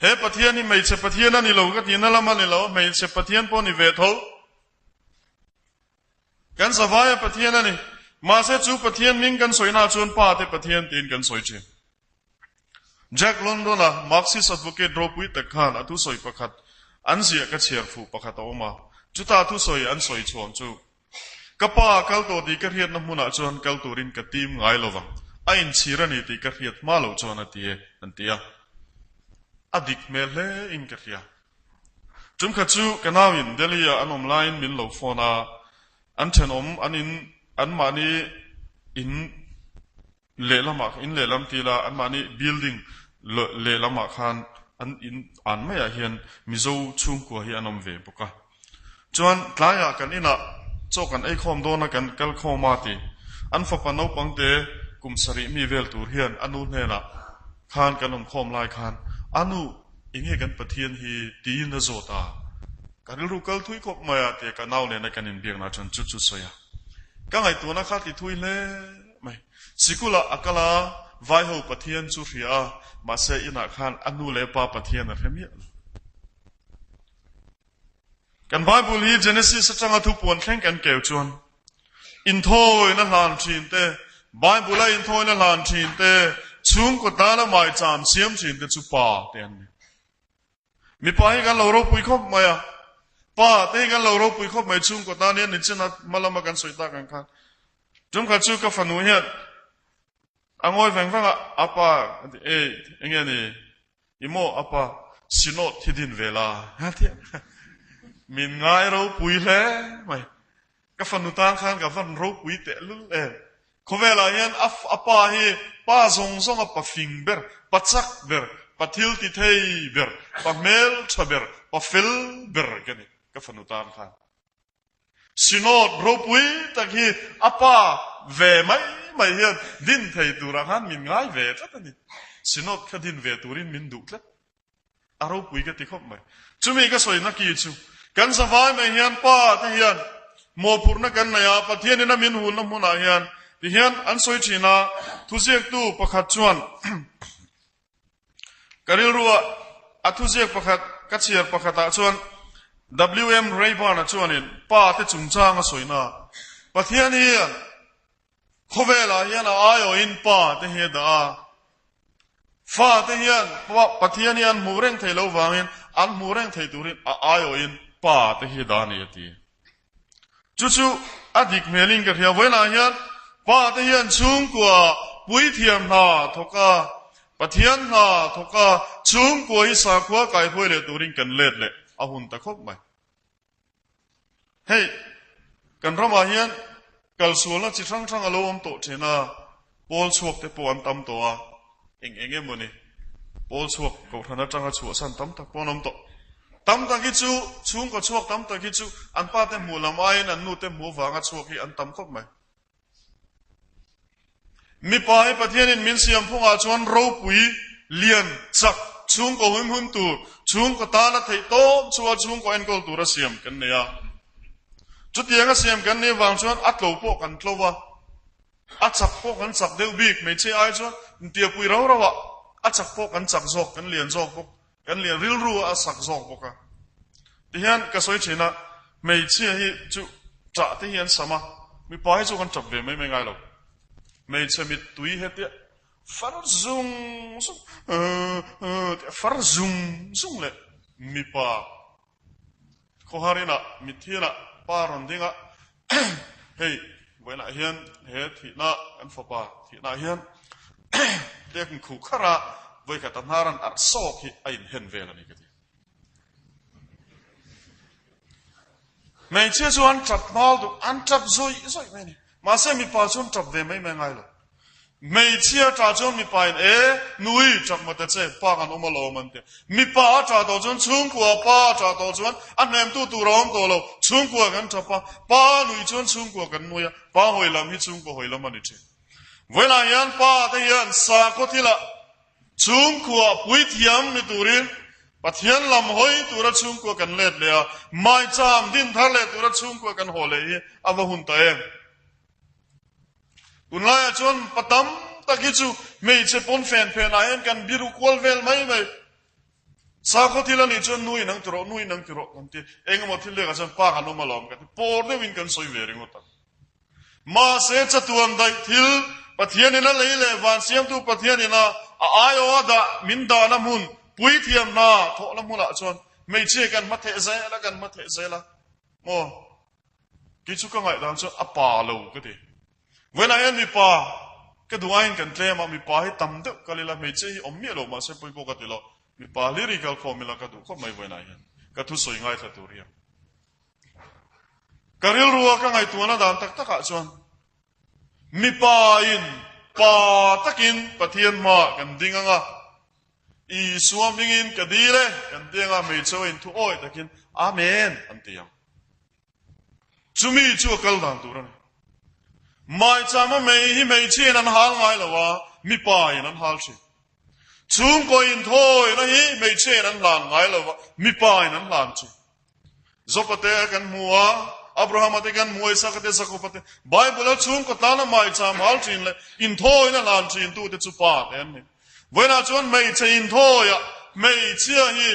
เฮปัทยานนี่ไม่ใช่ปัทยานนี่เราก็ทีนั่นละมันนี่เราไม่ใช่ปัทยานปนิเวทเขากันสบายปัทยานนี่มาเสจูปัทยานมิงกันสวยน่าชวนป้าเตปัทยานเตียนกันสวยทีแจ็คลอนดอนนะมาร์กซิสต์แอดโวเคทดรอปวิตแต่ขันอัตุสวยประคัดอันเสียก็เชียร์ฟูประคัดออกมาจุดอัตุสวยอันสวยชวนจูกป้ากัลตัวดีกระเทียนน้ำมันชวนกัลตัวรินกระตีมไงลวังไอ้อินชีรันดีกระเทียนมาลชวนนั่นเตียอดีตเมลเลอินกระเทียจุ่มขัดจูกันนาวินเดลียอันอมไลน์มินโลฟอนาอันเชนอมอันมานีอินเลลามาอินเลลามทีละอันมานีบิลดิ้งเลลามาขันอันไม่อยากเห็นมิโซชุ่มกว่าเห็นอันอมเวบุกะจวนหลายอย่างกันอินะโจกันไอ้ข้อมโดนกันกัลข้อมาตีอันฝักปนเอาปังเตกุมสริมีเวลตูเฮียนอันนู้นเนี่ยนะขานกันอมข้อมลายขานอันนู้อิงเฮกันปะเทียนฮีตีนโจตาการรู้กัลทุยคบมาเตกันเอาเนี่ยในกันอินเบียงนะจนจุดๆสวยก็ไอตัวนักขัดที่ทุยเล่ไม่สิกุละอักลาไว้หูปะเทียนจูฟิอามาเสียอินักขันอันนู้เล่ปาปะเทียนอะไรเมียกันไบเบิลฮีเจเนซิสจังทุกปวนแข่งกันเกี่ยวชวนอินโทยนั่นหลานชินเตไบเบิลอินโทยนั่นหลานชินเตชุงกตาละไม่จำเสียมชินเตจุปาเตียนมีป้ายกันเรารบปุยคบไหมอ่ะป้าเตกันเรารบปุยคบไหมชุงกตาเนี่ยนิจนัดมาละมากันสวยตากันกันจงขัดชูกับฝันหัวเหี้ยอังอยแฝงฟังอ่ะป้าเอ้ยยังไงนี่อิโมอ่ะป้าสิโนที่ดินเวลาฮะเทียมินง่ายเราปุยเลยไม่กับฝันหุตานขันกับฝันเราปุยเตะลุเล่เขาเวลาเห็นอ่ะป้าเฮป้าส่งอ่ะป้าฟิงเบอร์ป้าจักเบอร์ป้าทิลติเทยเบอร์ป้าเมลชเบอร์ป้าฟิลเบอร์กันนี่กับฝันหุตานขันสิโนเราปุยตะกี้อ่ะป้าเวไม่เห็นดินไทยตัวรังหันมินง่ายเวทัดนี่สิโนแค่ดินเวตัวรินมินดุกแล้วอารมณ์ปุยกันติคบไหมจุมีก็สวยนักกีจูกันสบายไม่เห็นป้าที่เห็นโมพูนักกันเนี่ยปะเทียนนี่นะมินหูน้ำมันเห็นที่เห็นอันสวยชีนะทุเสียกตู้ประคัดชวนกันรู้ว่าอัทุเสียกประคัดกัดเสียประคัดชวน WM เรย์บานะชวนนี่ป้าที่จุงจ้างก็สวยนะปะเทียนนี่เขาเวลาเห็นอายอินป้าที่เห็นฟ้าที่เห็นปะเทียนนี่อันมูเร่งไทยเราวางเห็นอันมูเร่งไทยตัวนี้อายอินป้าที่เห็นดานี่ตีจู่ๆอดีตเมลิงก็เทียบเวลาเห็นป้าที่เห็นชุ่มกว่าปุยเทียมหน้าทุกข์ปะเทียนหน้าทุกข์ชุ่มกว่าอิสระกว่าไก่พวยเลยตัวนี้กันเล็ดเลยอาหุ่นตะคบไหมเฮ้ยกันเรามาเห็นกัลส่วนละจิตช่างอารมณ์โตเจน่าโปลชวกแต่ปวนตั้มตัวเองมันนี่โปลชวกกับธนาจังชัวสันตั้มตะปวนน้ำโตตั้มตะกิจูชุ่มกับชวกตั้มตะกิจูอันป้าเต็มหัวลำไอ้นั่นนู่เต็มหัววางชวกที่อันตั้มคบไหมมีป้ายประเทศนี้มินเสียมพวกอาชวนรูปุยเลียนจักชุ่มกับหุ่นตูชุ่มกับตาละไทยโตชัวชุ่มกับเอ็นกอลตูระเสียมกันเนี่ยจุดยังก็เสียมกันนี่วางชวนอัดโลพวกกันโลวะอัดจักพวกกันจักเดือบิกไม่ใช่ไอ้ชวนเตียปุยเราวะอัดจักพวกกันจักจอกกันเลียนจอกพวกกันเลียนริลรัวอัดจักจอกพวกกันที่เห็นก็สวยจริงนะไม่ใช่ที่จุจ่าที่เห็นสมามีป้ายจุกันจับเวไม่ง่ายหรอกไม่ใช่มีตุยเหตุฟาร์ซุงฟาร์ซุงเลยมีป้าข้อหารีนะมีที่นะป้ารอนดิ้งอ่ะเฮ้ยเวลาเห็นที่น่าอันฟ้าป้าที่น่าเห็นเด็กคู่ขราเวลาตั้งหารันอัดโซ่ที่ไอ้เห็นเวลานี้ก็ดีไม่เชื่อชวนจับมาดูอันจับซอยไม่นี่มาเสียมีป้าชวนจับเวไม่ง่ายหรอกไม่เชื่อจ่าจนมีป้านุ้ยจับมาแต่เจ้ป้ากันออกมาโลมันเถอะมีป้าจ่าตัวจนชุ่มกว่าป้าจ่าตัวจนอันเนมตัวร้องตัวเราชุ่มกว่ากันจับป้านุ้ยจนชุ่มกว่ากันนุ้ยป้าหอยลำฮิชุ่มกว่าหอยลำมันนี่เจ้เวลายันป้าที่ยันสากุที่ละชุ่มกว่าปุยเทียมมีตัวเรียน ปะเทียนลำหอยตัวระชุ่มกว่ากันเล็ดเลยไม่จามดินทะเลตัวระชุ่มกว่ากันโหเลยอาวหุ่นตัวเองคุณลายจนปะตั้มตะกี้จูไม่ใช่ปนแฟนไอ้กันบิรุควอลเวลไม่สาวที่ละนี่จนนุยนังตรอกันที่เองหมดที่เลือกกันป้ากันนุ่มมาล้อมกันปอดเนี่ยวินกันสวยเวริงหมดมาเสียจตัวอันใดที่ปะเทียนนี่นั่นเลยวันเสียมตัวปะเทียนนี่นะอายว่าดามินดาน้ำมุนปุยเทียมนะทอน้ำมุนละจนไม่เชื่อกันมาเทใจละกันมาเทใจละโอ้กิจุกังไงตอนจนอป่าลูกก็ดีเวลาเห็นมีป่าก็ดูไอ้กันเตะมามีป่าให้ตั้มเด็กก็เลยละไม่เชื่ออมเมียลูกมาเสียปุยปกติละมีป่าลิริกัลฟอร์มิลาก็ดูก็ไม่เวลาเห็นก็ทุสวยง่ายสัตัวเรียงก็เรียนรู้กังไงตัวนั้นด่านตักจนมีป่าอินป่าตะกินปะเทียนมากันดิ้งอ่ะอีสวมดิ้งกันดีเลยกันดิ้งอ่ะไม่เชื่ออินทุกโอ้ยตะกินอาเมนอันเตียงจุมีจัวกัลดันตัวนั้นไม่จำว่าไม่เชื่อนั้นหาไงล่ะวะมีป่าอินนั้นหาสิจุงก็อินโทยนะฮีไม่เชื่อนั้นหลานไงล่ะวะมีป่าอินนั้นหลานสิจบปะเตะกันมัวอับราฮัมเกันมวยสักเตสักปะเตไบเบิลชุ่มก็ตานะไม่จำฮัลจินเลยอินโทยนะลานจินตัวเตจุปาเต็นนี่เวลาจวนไม่เชื่ออินโทยอะไม่เชื่อฮี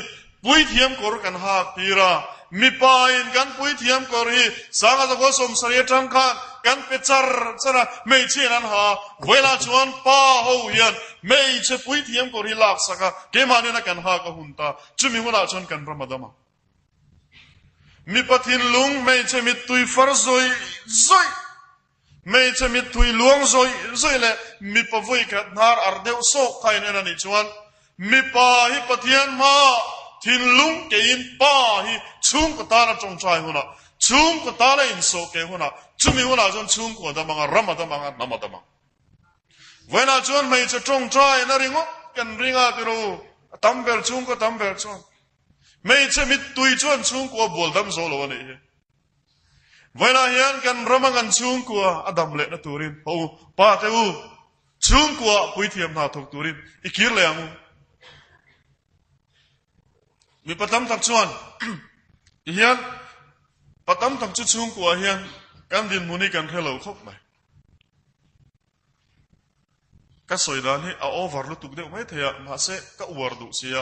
ปุยเทียมกอร์กันหากตีระมีปาอินกันปุยเทียมกอร์ฮีสังกัดก็สมสรีจังคันกันเปิดจระไม่เชื่อนั้นหาเวลาจวนป้าหูยันไม่เชื่อปุยเทียมกอร์ฮีลักษณะเกมานี่นะกันหากหุ่นตาจุมีหัวหน้าจวนกันประมาดมามีปะทินลุงไม่ใช่มีตุยฟาร์ซอยไม่ใช่มีตุยลวงซอยเลยมีปะวุยกันนารอาร์เดวโซกไทยเนี่ยนี่ชวนมีปะฮิปะทินมาทินลุงเกินปะฮิชุ่มกตาละจงใจหัวน่ะชุ่มกตาละอินโซเกหัวน่ะจุมีหัวน่ะจนชุ่มกว่าดมังรำมาดมังน้ำมาดมังเวลาจวนไม่ใช่จงใจนั่นริงอ่ะกันริงอ่ะที่รู้ตั้มเบลชุ่มก็ตั้มเบลชวนไม่ใช่มิตรตุยชวนชุ่มกว่าบัวดำโซโลวันนี้เวลาเห็นกันรำกันชุ่มกว่าอดัมเล็ดนะตูรินโอ้ป้าเต้าชุ่มกว่าปุยเทียมนาทกตูรินอีกคิดเลยอ่ะมีปฐมทักชวนเห็นปฐมทักชุดชุ่มกว่าเห็นกันดินมุนีกันเทเลาครบไหมก็สวยด้านนี้เอาโอเวอร์ลุตุกเดียวไม่เทียมาเสกก็อวร์ดุเสีย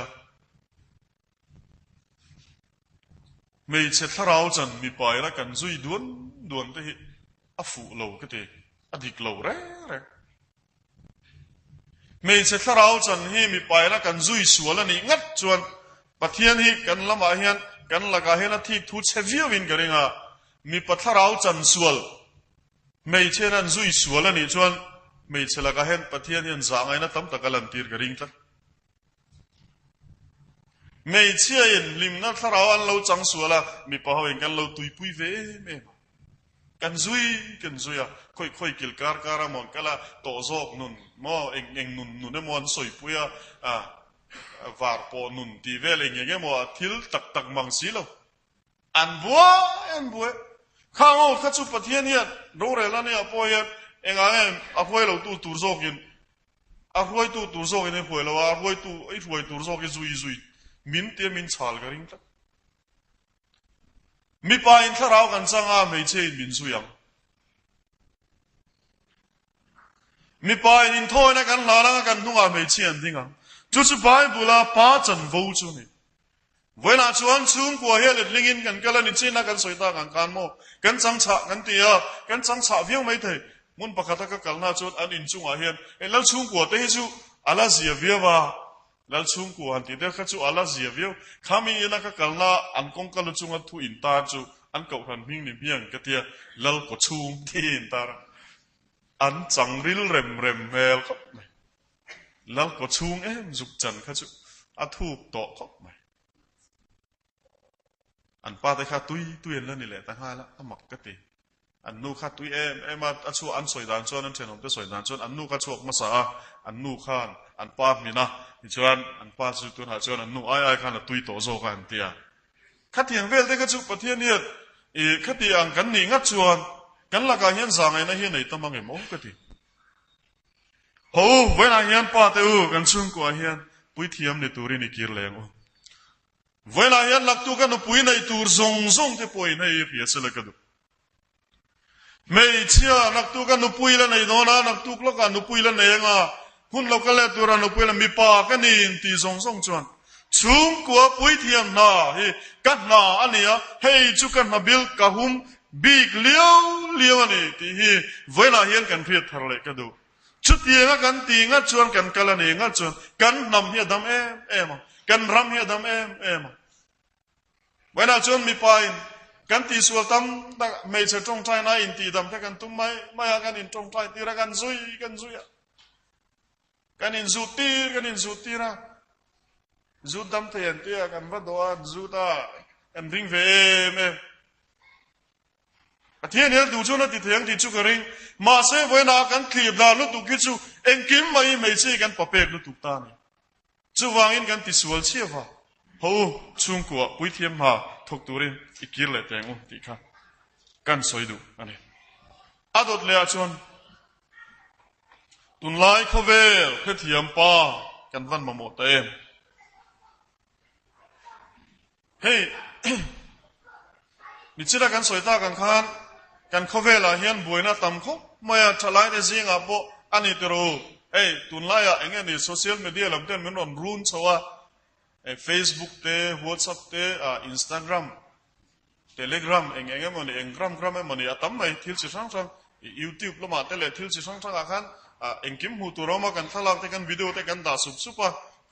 ไม่ใช่ถ้าเราจันมีไปแล้วกันซุยดวนที่อฟูเหลาก็ตีอดีกเหลาเร่ไม่ใช่ถ้าเราจันให้มีไปแล้วกันซุยสวนแล้วนี่งัดจวนปะเทียนให้กันละมาเฮียนกันละกาเห็นที่ทุเชวิวินกันเองอ่ะมีปะถ้าเราจันสวนไม่ใช่นั้นซุยสวนแล้วนี่จวนไม่ใช่ละกาเห็นปะเทียนยันจางไงนะตั้มตะกัลันตีร์กันเองตั้งไม่เชื่อเห็นลิมนะถ้าเราอันเราจังสัวละมีปะเขาเองกันเราตุยปุยเว่ไม่กันซุยอ่ะค่อยกิลการะมอนกันละโตโซกนุนมอเองนุนเนี่ยมอนสวยปุยอ่ะวาร์ปอนุนตีเวลเองยังไงมอทิลตักมังสีเราอันบัวข้างเอาข้าจุปะเทียนเนี่ยรู้เรื่องแล้วเนี่ยพ่อเองอ่ะพ่อเราตูโซกินพ่อตูโซกินพ่อเราพ่อตูโซกินซุยมินเตียมินชาลกันริงตั้งมีปาอินทราวกันสังอาไม่เชื่อมินสุยังมีปาอินโทยนักันลาลังกันนุ่งอาไม่เชื่อดิ้งอ่ะจุดสุดท้ายบุลาป้าจันวูจุนี่เวลาชวนชุ่มกว่าเฮลิดลิงินกันก็เลยนิจินักันสวยตากันโมกันจังฉะกันเตียกันจังฉะเพียงไม่เถอะมุนปะกะตะกันน่าชวนอันอินจุงอาเฮียนแล้วชุ่มกว่าเตะจูอะไรเสียเวียวะแล้วชุ่มกว่าที่เด็กเขาจูอะไรเสียเวียวขามีนักกันน่าอันกงกันลุจุงอันทุอินตาจูอันเก่าหันพิงนิเพียงก็เตียแล้วก็ชุ่มที่อินตาอันจังริลเร็มเมลครับแล้วก็ชุ่มจุกจันเขาจูอัทุกโตครับอันป้าแต่ข้าตุยแล้วนี่แหละตั้งห้าละหมักก็ตีอันนู้ข้าตุยมาชัวอันสวยดานชวนอันเชนผมจะสวยดานชวนอันนู้ข้าชัวมาสาอันนู้ข้านอันป้ามีนะที่ชวนอันป้าสุดตัวหาชวนอันนู้ไอ้ข้านละตุยโตโซกันเตียข้าเถียงเวลได้ข้าชุประเทศเนี่ยข้าเถียงกันนี่งัดชวนกันละกันเฮียนสางไงนะเฮียนไหนตั้งมังเงมก็ตีโหเวลาเฮียนป้าเตอกันชุ่มกว่าเฮียนปุ้ยเทียมในตัวรินิกิร์เลง เวลาเห็นหลักตัวกันปุยในตัวซงที่ปุยในเพียสละกันดูไม่เชื่อหลักตัวกันปุยละในโน่นหลักตัวกันปุยละในเองคุณเราก็เล่ตัวเราปุยละมีปากกันนี่ตีซงจวนชุมกัวปุยเทียมนาเฮกันนาอันนี้เฮ้จุกันมาบิลกะหุมบีกเลี้ยวอันนี้ที่เฮเวลาเห็นกันเพียทะเลกันดูชุดเตียงกันตีงัดชวนกันกันละเนี่ยงัดชวนกันนำเฮียดำเอ็มกันรำเฮียดำเอ็มเวลาชวนมีไปกันตีสวดตั้มไม่ใช่ตรงใจนะอินตีดำแค่กันตุ้มไม่กันอินตรงใจตีระกันซุยกันอินสุตีระจุดดำเทียนตีกันวัดตัวจุดกันริงเวมเทียนเนี่ยดูชนติเทียงที่ชุกริงมาเสเวนากันขีบดาลุตุกิจูเอ็งกิมไม่ใช่กันปะเปกลุตุตานี่จูวางอินกันติสวลเชียวะโหชุงกัวปุยเทียมมาทกตูรินอีกิร์เลตแงติค่ะกันสวยดูอันนี้อาดดเลียชนตุนไลเขาเวลเพื่อเทียมป้ากันวันมาหมดเต็มเฮ้ยมิจิระกันสวยตากันขันกันเขาเวลาเฮียนบวยนะตำเขาไม่ทลายในสิ่งอ่ะโบอันนี้ตัวรู้เฮ้ยตุนไลอ่ะเองนี่โซเชียลมีเดียลำเต้นมันอนรุนชัวFacebook เตะ WhatsApp เตะInstagram Telegram เองมันเองกรัมมันนี่ตั้มไม่ทิลสิช่างYouTube ละมาเตะเลยทิลสิช่างอาคันเองกิมหูตัวเรามากันทลายแต่กันวิดีโอแต่กันด่าสุบ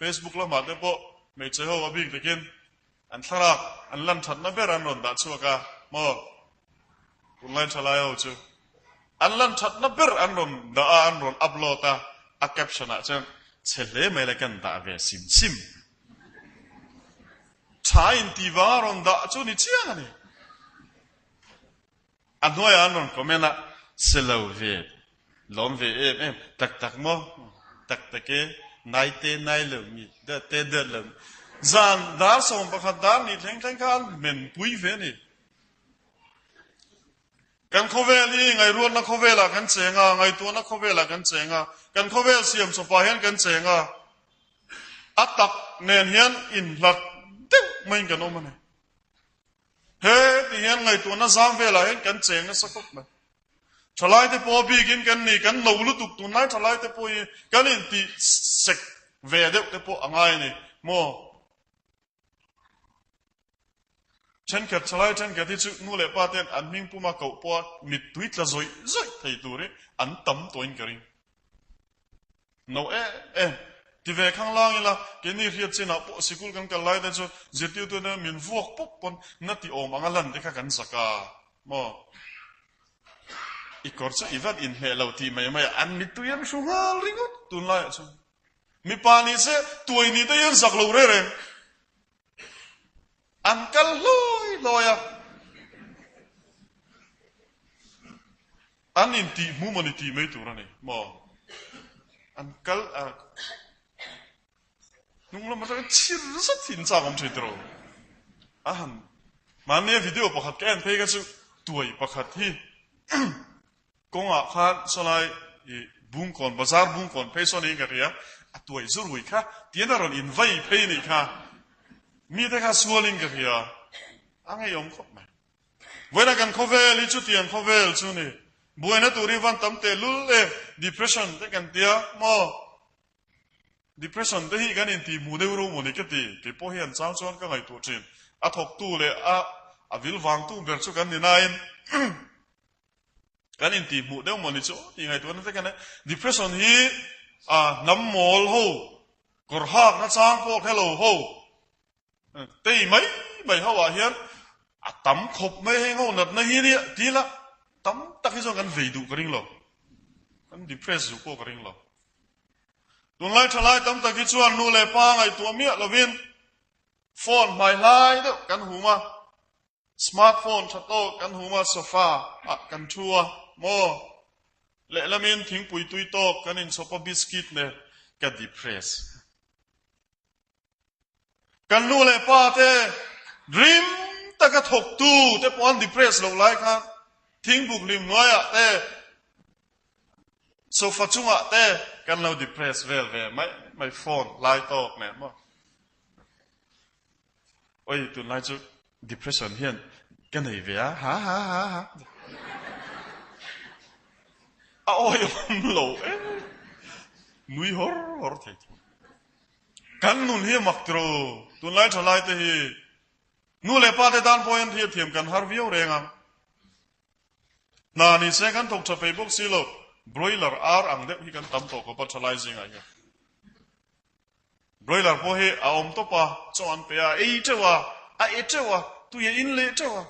Facebook ละมาเตะโบไม่เชื่อว่าบิ๊กแต่กินอันทลายอันลันชัดนับเบรันนนด่าชัวกะมอคุณลันทลายเอาจูอันลันชัดนับเบรันนนด่าอันนนอัพโหลดอัพแคปชั่นอ่ะจังเฉลยไม่เลยกันด่าเวซิมชายอินทิวารอนด่าจูนี่เชี่ยนี่อันน้อยอันนนคอมเมนต์เซลล์เวดล้อมเวดตักมอตักเกนายเตนายเลมีเดเลมจานดาร์ส่งประคัดดาร์นี่แทงกันเหม็นปุยเวนี่กันเขาเวลี่ไงรวนนักเขาเวลากันเจงไงตัวนักเขาเวลากันเจงกันเขาเวลเสียมสปายเห็นกันเจงอัตตักเนียนเฮียนอินหลัดเด็กไม่กันโอมันเฮ้ที่เห็นไงตัวนั้นสามเวลาเห็นกันเจงสักคนไหมทลายที่พอบีกินกันนี่กันหนูลุตุกตัวนั้นทลายที่พอกันอินที่เสกเวเด็กที่พออะไรนี่โมฉันเกิดทลายฉันเกิดที่ชุนู่นเลยป้าเต้นอันมิงปุ่มมาเก่าปวดมิดทวิตละzoiไทยตัวนี้อันตั้มตัวอินกันโนที่เวข้างล่างนี่ละแกนี่เรียกเจ้าปอสิกุลกันกันไล่แต่จู่เจ็ดตัวเนี่ยมินฟอกปุ๊บปนนัดที่โอมังลันเด็กกันสักการโมอีกคนจะอีวัดอินเฮลาวที่ไม่อันมิดตัวยันชูฮาลิงก์ตุนไล่จู่มีปานิเสตัวนี้ตัวยันสักลูเร่อันกัลลอยอันนี้ที่มูมันที่ไม่ตัวนั่นเองโมอันกัลนุ่งละมันจะชิรสัตย์สินสามช่วยตัวมันเนี่ยวิดีโอประคัดแกนเพย์ก็จะตัวประคัดที่กงขาดสลายบุ้งก่อนบาซาร์บุ้งก่อนเพย์ส่วนนี้กันเรียตัวสุรุยค่ะที่นั่นเราอินไว้เพย์นี่ค่ะมีแต่ข้าสวลิงกันเรียอันนี้ยอมครบไหมเวลากันเขาเวลิจุดยันเขาเวลชุนี่บัวนั่นตัวรีวันตั้มเตลุลdepression แต่กันเดียมอdepression แต่ที่กันอินทีมูเดอรูมูนี่ก็ตีที่พอเห็นสาวชวนก็ไงตัวจริงทบตู้เลยวิลวางตู้เบิร์ชุกันนี่นายกันอินทีมูเดอมูนี่จู่ยังไงตัวนั้นแต่กันเนี่ย depression ที่น้ำมอลโหกระหักนัดสร้างพวกเฮลโลโหตีไม่เขาว่าเฮียนตั้มขบไม่ให้เขาหนัดในที่นี้ทีละตั้มตักให้ส่งกันเวดูกระดิ่งหรอกัน depress อยู่พวกกระดิ่งหรอตัวไล่ทลายตั้มตะกี้ชวนนู่นเลยป้าไงตัวเมียละวินโฟนไม่ไล่เด้อกันหูมาสมาร์ทโฟนชัดโตกันหูมาโซฟากันชัวโมเละละมินทิ้งปุ๋ยตุยโตกันอินโซปบิสกิตเนี่ยกันดิเพรสกันนู่นเลยป้าเต้ดรีมตะกะถกตู้เต้ปอนดิเพรสลงไล่ครับทิ้งบุกริมน้อยเต้โซฟาจุงเต้กันเราดิเพรสเวลไม่โฟนไล่โตเนี่ยมั้ง ôi tụi lại chú depression hiện cái này về hả ôi lộ nuôi hor thế kan nun hi mặc tro tụi lại trở lại thì nu le pa te dan point hi thiam kan har view renga na ni se kan tok cha Facebook silo broiler ar ang de hi kan tam to ko fertilizing ai broiler po hi a om to pa chon pe a e chewa tu ye in le chewa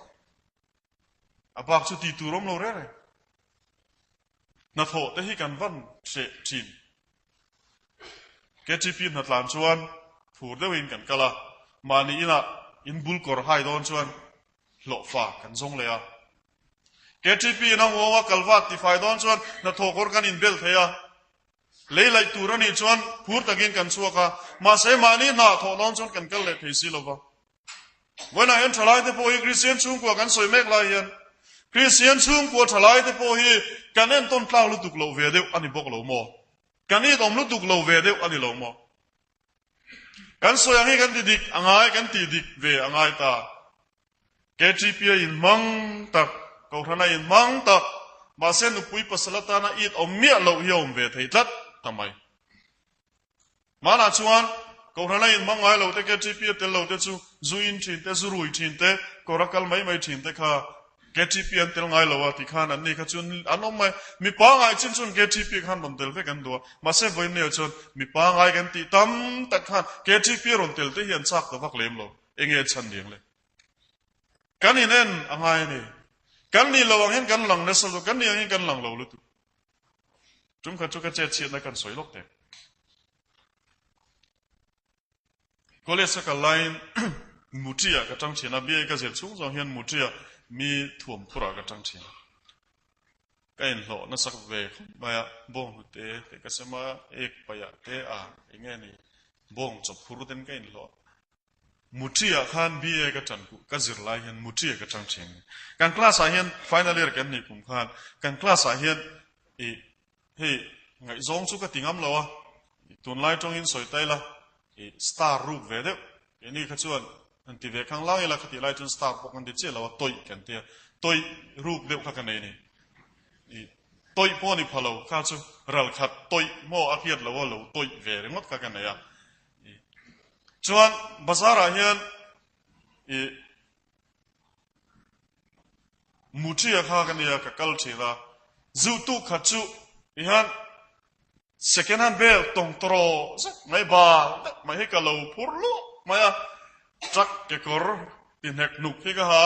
a bak chu ti tu rom lo re na tho te hi kan van se chin ke chi pi na tlan chuan phur de win kan kala mani ina in bul kor hai don chuan lo fa kan zong le a ke chi pi na wo wa kalwa ti fai don chuan na tho kor kan in bel theya le lai tu ra ni chuan phur takin kan chuaka ma se mani na tho don chuan kan kal le thei si lo ba when I enter lai te po hi Christian chung ko kan soi mek lai hian Christian chung ko thalai te po hi kan en ton tlau lu tuk lo ve deu ani bok lo mo kan ni dom lu tuk lo ve deu ani lo mo kan soi ang hi kan didik angai kan ti dik ve angai ta KGP in mang tak ko thana in mang tak ma sen pui pasalata na it omia lo hiom ve thei tlat tamai mana chuan ko thana in mang ai lo te KGP te lo te chu zuin thin te zurui thin te korakal mai thin te kha KTP an tel ngai lo wa ti khan an ni kha chun anom mai mi pa ngai chin chun KTP khan ron tel ve kan do ma se voi ne chun mi pa ngai kan ti tam tak khan KTP ron tel te hian chak to vak lem lo enge chan ding le kan inen angai ni kan ni lo ang hen kan lang na so kan ni ang kan lang lo lu tu tum kha chu ka che chi na kan soi lok te kole sa ka line mutia ka tang china bi ka zel chung zo hian mutia mi thuam pura ka tang china ka in lo na sak ve maya bong te ka sema ek paya te a inge ni bong chop phuru den ka in lo mutia khan bi ka tan ku ka zir lai hian mutia ka tang china kan class a hian final year kan ni kum khan kan class a hian e he ngai zong chu ka tingam lo a tun lai tong in soi tai la e star roop ve de ni kha chuan an ti ve khang lang ila khati lai chun star pok an de che lawa toi kan te toi roop de kha kan nei ni i toi po ni phalo kha chu ral khat toi mo a khiat lawa lo toi ve re ngot kha kan ya chuan bazara hian i mutia kha kan ya ka kal thila zu tu kha chu i han second hand bel tong tro mai ba mai he ka lo phurlu maya trak ke kor tin hek nuk hi ka ha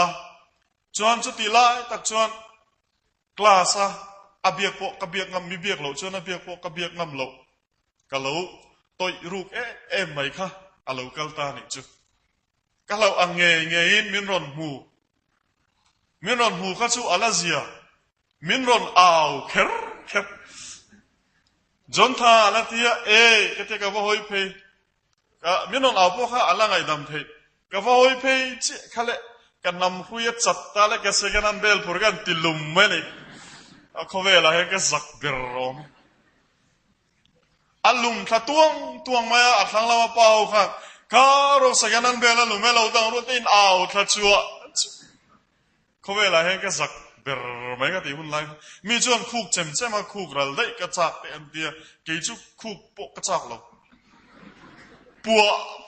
chuan chu ti lai tak chuan class a abiak po ka biak ngam mi biak lo chuan abiak po ka biak ngam lo ka lo toi ruk em mai kha alo kal ta ni chu ka lo ange in min ron hu kha chu alazia min ron au kher John tha alatia ke te ka hoi pe ka min ron au po kha alangai dam thei ka hoi pe chi khale kan nam huya chat ta le ka second an bel pur kan tilum me ni a khovela he ka zak berrom alum tha tuang maya a thang lawa pau kha ka ro second an bel alum me lo dang ro tin au tha chua khovela he ka zak ber mai ka ti hun lai mi chuan khuk chem ma khuk ral dai ka chak te an dia ke chu khuk po ka chak lo pua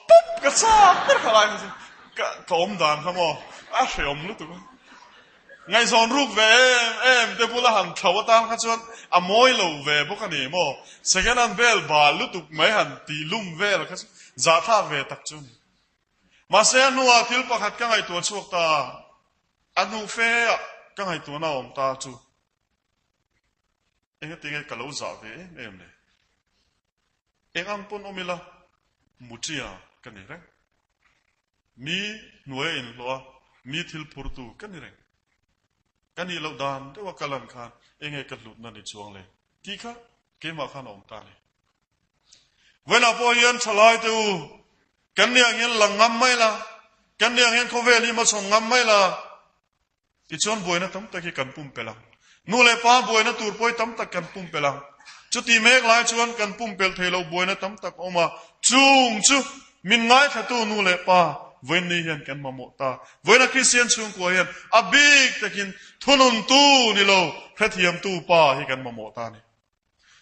pop ka chak per khalai ka om dan khamo a hreom lu tu ngai zon ruk ve em te pula han thawa tang kha chuan a moi lo ve bo ka ni mo second an bel ba lu tu mai han ti lum vel kha za tha ve tak chun ma se nu a thil pakhat ka ngai tu chuak ta anu fe ka ngai tu na om ta chu enge tinge ka lo za ve em le engam pon omila mutia ka ni re mi nuai in lo mi thil purtu ka ni re ka ni lo dan te wa kalan khan enge ka lut na ni chuang le ti kha ke ma khan om ta le wena po yen chalai tu kan ni ang yen langam mai la kan ni ang yen khoveli ma song ngam mai la ti chon boina tam ta ki kan pum pelang nu le pa boina tur poi tam ta kan pum pelang chu ti mek lai chuan kan pum pel thelo boina tam tak oma chung chu min ngai tha tu nu le pa เว้นนี่เห็นกันมาโมตาเว้นคริสเตียนช่วงกว่าเห็นอบิกตะกินทุนุนตู้นี่เราพระเทียมตู้ป้าให้กันมาโมตานี่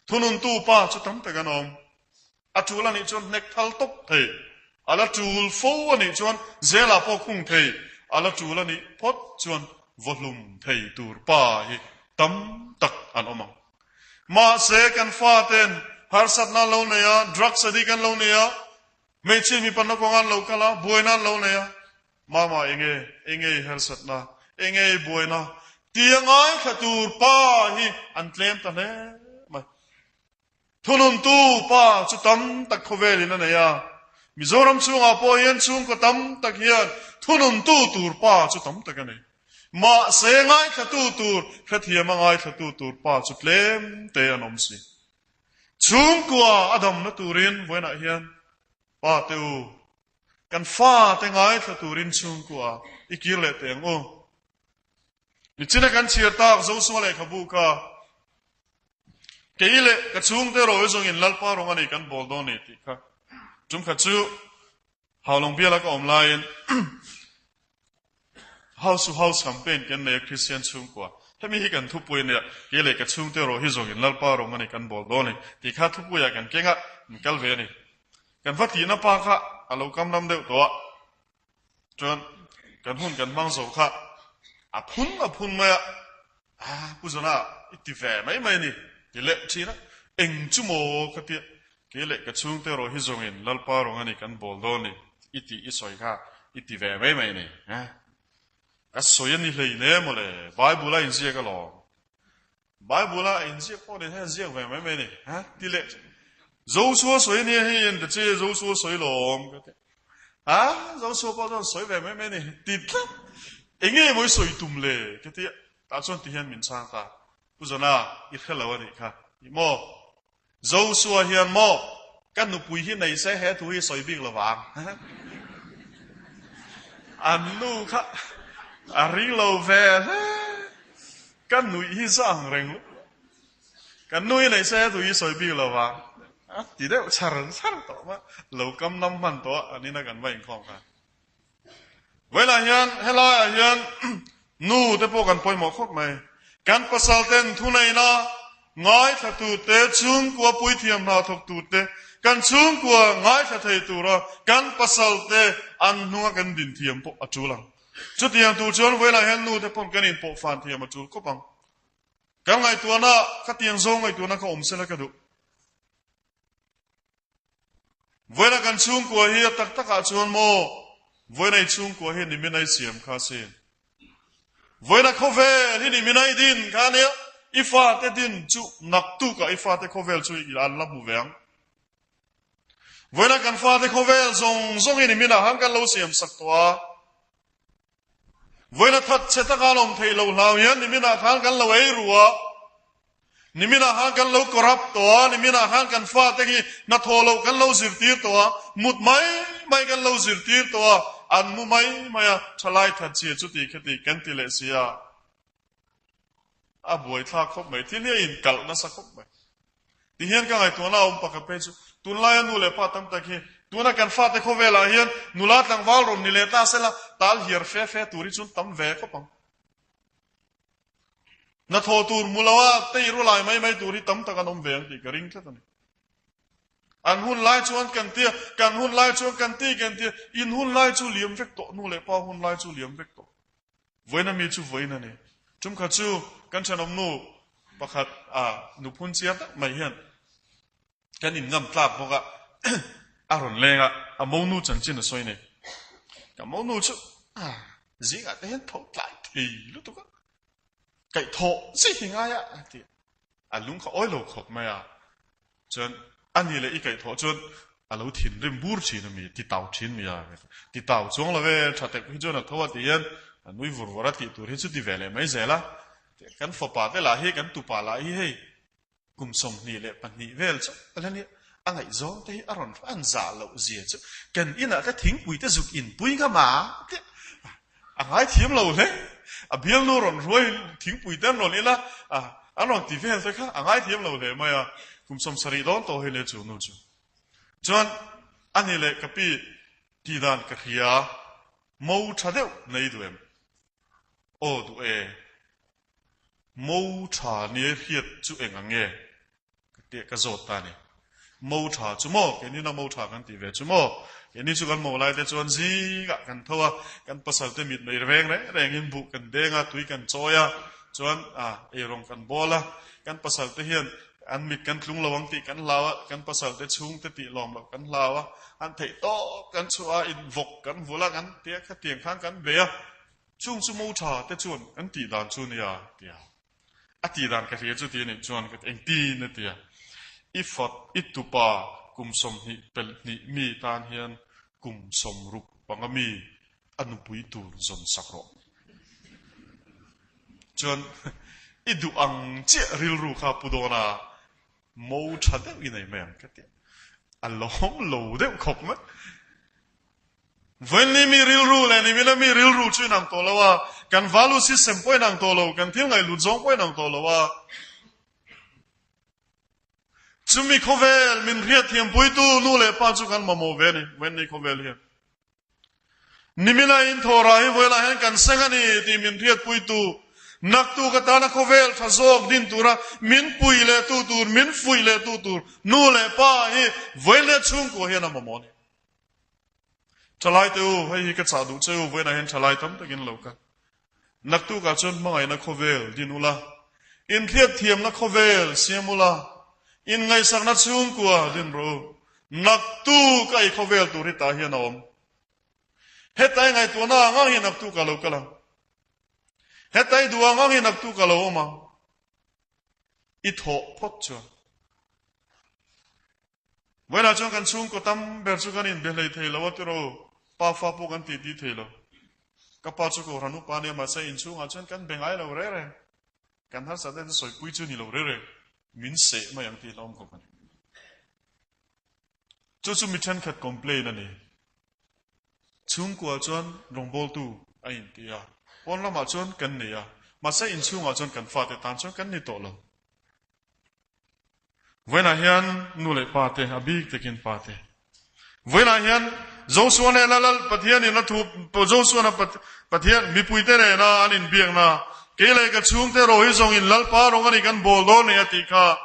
ทุนุนตู้ป้าจะทำแต่กันอมอาจูลนี่จนเน็กทัลตกเทอาลจูลฟูนี่จนเซลาพอคุ้งเทอาลจูลนี่พดจนวอลุ่มเทตูร์ป้าให้ตั้มตักอันอมังมาเสกันฟาเตนฮาร์สัตนาโลเนียดรักสดีกันโลเนียไม่ใช่มีปัญหาของอันโลกละบวยนั่นโลเนียมาเองฮาร์สัตนาเองบวยนะเตียงไอ้ขตูร์ป้าให้อันเคลมตันเน่มาทุนตู้ป้าจุดตั้มตักเขาเวลินั่นเนี่ยมิโซรัมช่วงอาปอยยันช่วงก็ตั้มตักเฮียนทุนตู้ตูร์ป้าจุดตั้มตักกันเนี่ยมาเสงไอ้ขตูตูร์ขเทียมไอ้ขตูตูร์ป้าจุดเล่มเตยนอมสิช่วงกว่าอดัมนัตูรินเวนักเฮียนป้าเตวกันฟ้าเตงไอ้ขตูรินช่วงกว่าอีกิเลเตงโอนี่จินกันเชียร์ตากจะส่งเลยขบุกาเกี่ยเลยกระชุ่งเตอร์โอ้ยส่งอินลัลปารงอันนี้กันบอลโดนี่ติค่ะจุ่มขัดชูฮาวลงเบียแล้วก็ออนไลน์ House to House campaign กันในคริสเตียนช่วงกว่าถ้ามีให้กันทุบปุยเนี่ยเกี่ยเลยกระชุ่งเตอร์โอ้ยส่งอินลัลปารงอันนี้กันบอลโดนี่ติค่ะทุบปุยกันเก่งอ่ะมันกัลเวนี่กันฟัดทีนับปากค่ะอาลูกำนำเดียวตัวจนกันหุ่นกันบังโซค่ะอาพุนมาผู้ชนะอิติแฝไม่นี่เกี่ยเลยชีนะเอ็งจุโมกันเตี้ยเกี่ยเลยกระชุ่งเตอร์โอ้ยส่งอินลัลปารงอันนี้กันบอลโดนี่อิติอิสอยค่ะอิติแฝไม่นี่ก็สวยนี่เลยเนี่ยมั้งเลยไบเบิลอินเสียก็หรอไบเบิลอินเสียพอเนี่ยเสียแฝไม่นี่ที่เล็กรู้ชัวสวยเนี่ยเห็นแต่เจ้รู้ชัวสวยหลงก็เตี้ยรู้ชัวพอต้องสวยแฝไม่นี่ติดเองไม่สวยตุ้มเลยก็เตี้ยตาชนที่เห็นมินช่างตาผู้ชนะอีกแค่ละวันนี้ค่ะอีโมรู้ชัวเห็นโมกันหนูปุยที่ไหนเสียเหตุที่สวยบิ่งระวังอันนู้ค่ะอาริงเราแฝกันหนูอีสร้างเร่งกันหนูไหนเสียตัวอีสวยบิ่งระวังทีเดียวชาร์ตัวมาเรากำน้ำมันตัวอันนี้นักกันไม่คล่องกันเวลาเห็นเฮลายเห็นนู่แต่พวกกันปล่อยหมอกคบไหมกันภาษาเต้นทุนไหนนะง่ายถ้าตูเตะชุ่มกว่าปุยเทียมนาทกตูเตะกันชุ่มกว่าง่ายถ้าเทตัวละกันภาษาเตะอันนัวกันดินเทียมพวกอจุลังจุดเทียมตูชนเวลาเห็นนู่แต่พวกกันอินพวกฟันเทียมอจุลก็ปังกันไงตัวน่ะขัดเทียงซงไงตัวน่ะก็อมเสละกันดูเวลากันชุ่มกว่าเฮียตักอาชวนโมเวลาชุ่มกว่าเฮียนี่ไม่ได้เสียมข้าเสียเวลาเขาเวที่นี่ไม่ได้ดินข้าเนี่ยอีฟ้าเตดินจุนักตุกอีฟ้าเตเขาเวลช่วยอีอันลับบุเวงเวลากันฟ้าเตเขาเวลซงนี่ไม่ได้หันกันเราเสียมสักตัวเวลาทัดเชตการลมเทเราเหล่านี้นี่ไม่ได้หันกันเราไอ้รัวนี่มีนาหางกันเรากรับตัวนี่มีนาหางกันฟ้าตะกี้นัทโทเรากันเราสิรตีตัวมุดไม่กันเราสิรตีตัวอันมุไม่ทลายทัดเชียจุดที่คติกันติเลเซียบวยท่าคบไหมที่นี่อินกัลน่าสักคบไหมที่เห็นกันไงตัวน่าอมปากกระเพจุตัวลายนูเลป้าตั้มตะกี้ตัวนักกันฟ้าตะเขาเวลาเห็นนูลาตังวาลรมนิเลต้าเสละตาลเฮียร์เฟ่ตัวริจุนตั้มเวก็ปังนัทโทตูร์มูลว่าตีรู้ลายไม่ตูริตั้มตะกันอมเวงตีกระริ่งแค่ตอนนี้อันหุ่นไล่ชวนกันเตี้ยกันหุ่นไล่ชวนกันตีกันเตี้ยอินหุ่นไล่จูเลียมเวกโตนูเลป้าหุ่นไล่จูเลียมเวกโตเวนัมีจูเวนันนี่จุ่มขัดจูกันฉันอมนูปะขัดนูพุ่นเสียตไม่เห็นกันอินงำตลาบพวกอารมณ์แรงมองนูจังจินสวยเนี่ยกันมองนูจูziงแต่เห็นทอดหลายทีรู้ตัวก็ไก่ทอสิหิงไงที่ลุงเขาอ้อยโลกเขาไม่จนอันนี้เลยอีไก่ทอจนเราถิ่นเริ่มบูรชินมีที่เต่าชินมีที่เต่าจงละเวชาติพิจารณาทว่าที่ยันนุยวุฒิวรติตัวที่สุดที่เวลไม่เจละกันฝปาเตล่าเฮกันตุปาล่าเฮกุมสมนี่เลยปันนี่เวลจ้ะแล้วเนี่ยอันไหนจ้องที่อารมณ์อันจ่าเราเสียจ้ะกันอินะก็ทิ้งปุยแต่สุกอินปุยก็มาอันไหนทีมเราเลยเบี้ยนูรอนรวยทิ้งปุยแต่นนนี่ละอันนั้นที่เวลสักครั้งอันไหนทีมเราเลยไม่กุมสมสรีร้อนโตให้เลยจูนู่นจูจนอันนี้เลยกับพี่ที่ด้านกระเทีย mau tha deuh nei duem o du e mau tha ni hiat chu eng ange te ka zot ta ni mau tha chu mo ke ni na mau tha kan ti ve chu mo ke ni chu kan mo lai te chuan zi ga kan thowa kan pasal te mit nei reng re reng in bu kan denga tui kan choya chuan e rong kan bola kan pasal te hian an mit kan tlung lawang ti kan lawa kan pasal te chung te ti lom lo kan lawa an thei to kan chua in vok kan vula kan te kha tiang khang kan ve chung chu mau tha te chuan an ti dan chu ni ya tia a ti dan ka ria chu ti ni chuan ka eng ti na tia ifat itupa kum som hi pel ni mi tan hian kum som rup pangami anupui tur zon sakro chuan idu ang che ril ru kha pudona mau tha de wi nei mem ka tia along lo de khop ma when ni mi ril ru le ni mi ril ru chu nang to lawa kan value system poi nang to lo kan thil ngai lu zong poi nang to lawa chumi khovel min riat thiam pui tu nu le pa chu kan mamo ve ni when ni khovel hi nimila in thora hi voila hen kan sangani ti min riat pui tu nak tu kata na khovel thazok din tura min pui le tu tur min fui le tu tur nu le pa hi voile chung ko hian mamo ni chalai tu hei ka cha du cheu voina hen chalai tam takin loka nak tu ka chon mangai na khovel dinula in riat thiam na khovel siamula in ngay sak na chung kwa din ro nak tu kai khovel tu ri ta hian om hetai ngai tu na ngang hi nak tu ka lo kala hetai duwa ngang hi nak tu ka lo ma I tho phot chu wena chong kan chung ko tam ber chu kan in be lei thei lo tu ro pa fa pu kan ti ti thei lo ka pa chu ko ranu pa ne ma sai in chung a chen kan bengai lo re re kan har sa de soi pui chu ni lo re re min se ma yang ti lom ko kan chu mi chen khat complain ani chung ko chuan rongbol tu a in ti ya pon la ma chuan kan ne ya ma sai in chung a chuan kan fa te tan chuan kan ni to lo wena hian nu le pa te abik te kin pa te wena hian Joshua ne lalal pathian in na thu Joshua na pathian mi pui te re na anin biang na kele ka chung te rohi zong in lal pa rong ani kan bol do ne ati kha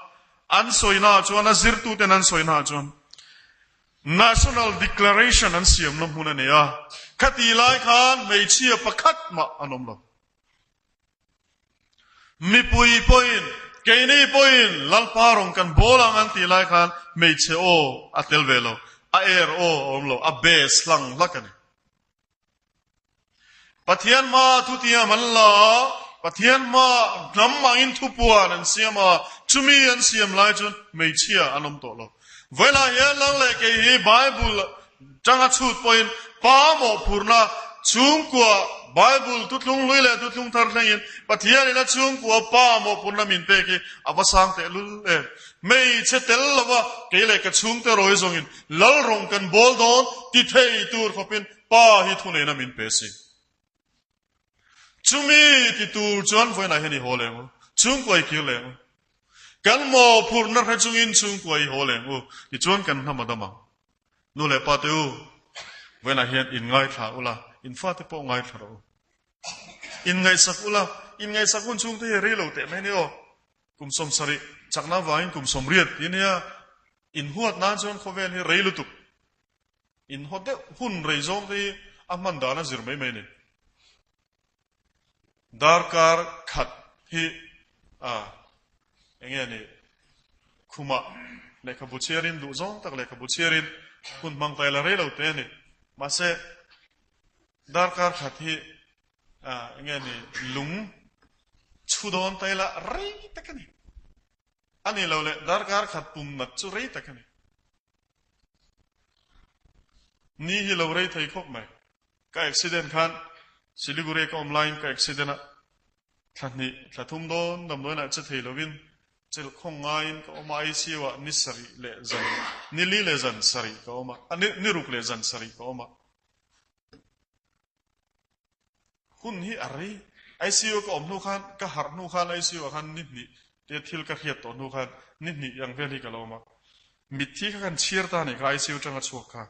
an soina chuan a zir tu te nan soina chuan national declaration an siam nam huna ne ya khati lai khan mei chia pakhat ma anom lo mi pui poin keini poin lal pa rong kan bolang an ti lai khan mei che o atel velo a er o omlo a bes lang lakani pathian ma thutia manla pathian ma namma in thupuan an siama chumi an siam lai chun meichia anom to lo vela ye lang le ke hi bible changa chut point pa mo purna chung kwa bible tutlung lui le tutlung thar thain pathian ina chung kwa pa mo purna min pe ki abasang te lul le mei che tel lawa ke le ka chung te roi zong in lal rong kan bol don ti thei tur khopin pa hi thune na min pe si chumi ti tur chuan voina heni holeng chung koi kileng kan mo purna ra chung in chung koi holeng ti chuan kan hamadama nu le pa teu voina hian in ngai tha ula in fa te po ngai tha ro in ngai sak ula in ngai sakun chung te re lo te mai ne o kum som sari chakna vain kum som riat inia in huat na chuan khovel hi re lu tu in hote hun re zong te aman dana zir mai mai ne darkar khat hi enge ni khuma lekha bucherin du zong tak lekha bucherin kun mang tai la re lo te ni ma se darkar khat hi enge ni lung chudon tai la re takani ani lo le darkar khat pum nat chu re takani ni hi lo re thai khop mai ka accident khan Siliguri ka online ka accident thani thathum don damdoi na che thei lovin chel khong ngain ka oma ICU wa nisari le zan nili le zan sari ka oma ani ruk le zan sari ka oma hun hi ari ICU ka om nu khan ka har nu khan ICU khan ni ni te thil ka khiat to nu khan ni ni yang veli ka loma mithi ka kan chir ta ni ka ICU tanga chuak kha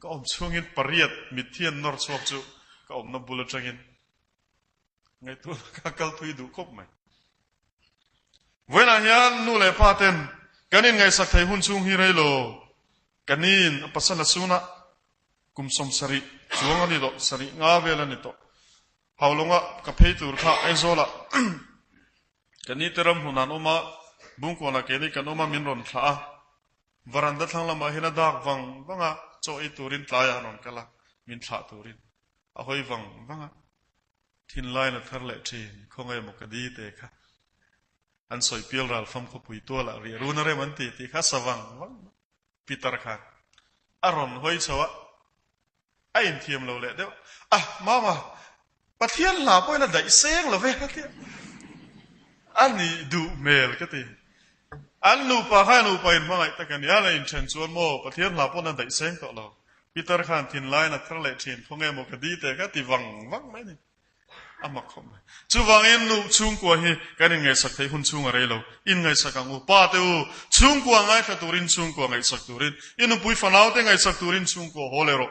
ก็อมช่วงอินปริยัดมิเทียนนอร์ชอบจูก็อมนับบุลจังอินไงตัวกัลทุยดูคบไหมเวลาเฮียนนู่เลยพาเต็นกันนี่ไงสักไทยหุ่นช่วงฮิเรโลกันนี่ปัสสาวะสุนัขกุมสมสริช่วงนี้โตสริงาเวลันนี่โตเฮาลงอ่ะกับเพย์ตูร์ข้าไอโซละกันนี่เตรมหุนันออกมาบุ้งกวนละเกลี่กันออกมามินรอนข้าวารันดัดทางละมาเห็นดักวังอ่ะโจไอตูรินตายอ่ะนนกันละมินข้าตูรินเอาให้วังอ่ะทินไลน์นัทเทอร์เลทีคงไอมุกดีเตะค่ะอันสวยเปียลรัลฟัมขบุยตัวละเรียรู้นะเรมันตีข้าสว่างปีตาร์ค่ะอารอนหอยชวะไอ้อินเทียมเราเลยเดี๋ยวมาประเทศลาไปแล้วได้เสียงเราเว้ยอันนี้ดูเมลก็ตีอันนูปะให้นูไปมาไงแต่กันนี้อะไรอินเชนชวนโมประเทศลาไปนั้นได้เสียงต่อเราปีตาร์ค่ะทินไลน์นัทเทอร์เลทีคงไอมุกดีเตะค่ะตีวังไหมนี่อามาคมจูวังอินนูชุ่งกว่าเฮกันยังไงสักทีหุ่นชุ่งอะไรเราอินไงสักกังอูป้าเตอูชุ่งกว่าไงสักตูรินชุ่งกว่าไงสักตูรินอินุปุยฟันเอาเตไงสักตูรินชุ่งกว่าโหเลโร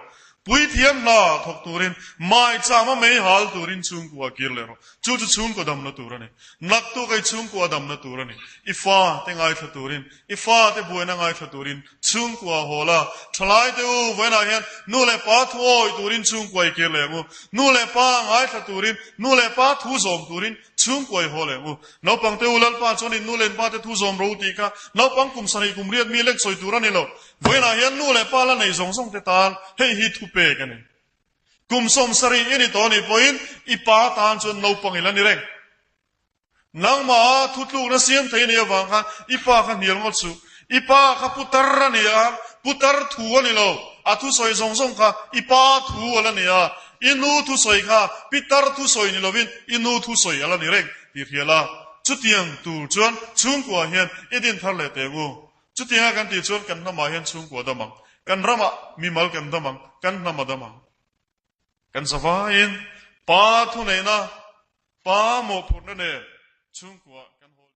ปุยเทียมน่าทกตูรินไม่จ้ามาไม่ฮัลตูรินชุ่งกว่ากิเลโรจู่ชุ่งกว่าดำนาตูรันนี่นักตัวไงชุ่งกว่าดำนาตูรันนี่อีฟ้าเตไงสักตูรินอีฟ้าเตบุยนังไงสักตูรินชุ่งกว่าโหละทลายเตอูเวน่าเห็นนู่นเลยป้าทัวร์ตูรินชุ่งกว่ากิเลโรนู่นเลยป้าไงสักตูรินนู่นเลยป้าทูซอมตูรินชุ่งกว่าโหเลยน้าปังเตอูลัลป้าชนินนู่นเลยป้าเตทูซอมรู้ตีค่ะน้าปังกุมสนิกุมเรียดมีเล็กสวยตูรันนี่โลเวน่าเห็นนู่นเลยป้าละในส่งเตตานให้ฮิตทุเปกันนี่กุมสมสรีอินี่ตอนนี้พออินอีป้าตานจนน้าปังอิลันนี่เร่งนังมาทุตลูกนั่นเสียงไทยนี่วังค่ะอีป้าขันเหนียวงดสูอีป้าขับพุตรนี่อ่ะพุตรทัวนี่โลอาทุสอยส่งค่ะอีป้าทัวละนี่อ่ะอินูทุสอยค่ะปิตรทุสอยนี่โลวินอินูทุสอยอะไรนี่เร่งที่เฮียละจุดยังตูจวนชุ่งกว่าเฮียนอีดินทะเลเตงูจุดยังกันที่จวนกันน้ำมาเฮียนชุ่งกว่าดมังกันรำมีมัลกันดมังกันน้ำมาดมังกันสบายป้าทุนเองนะป้าโมพุนนั่นเองชุ่งกว่า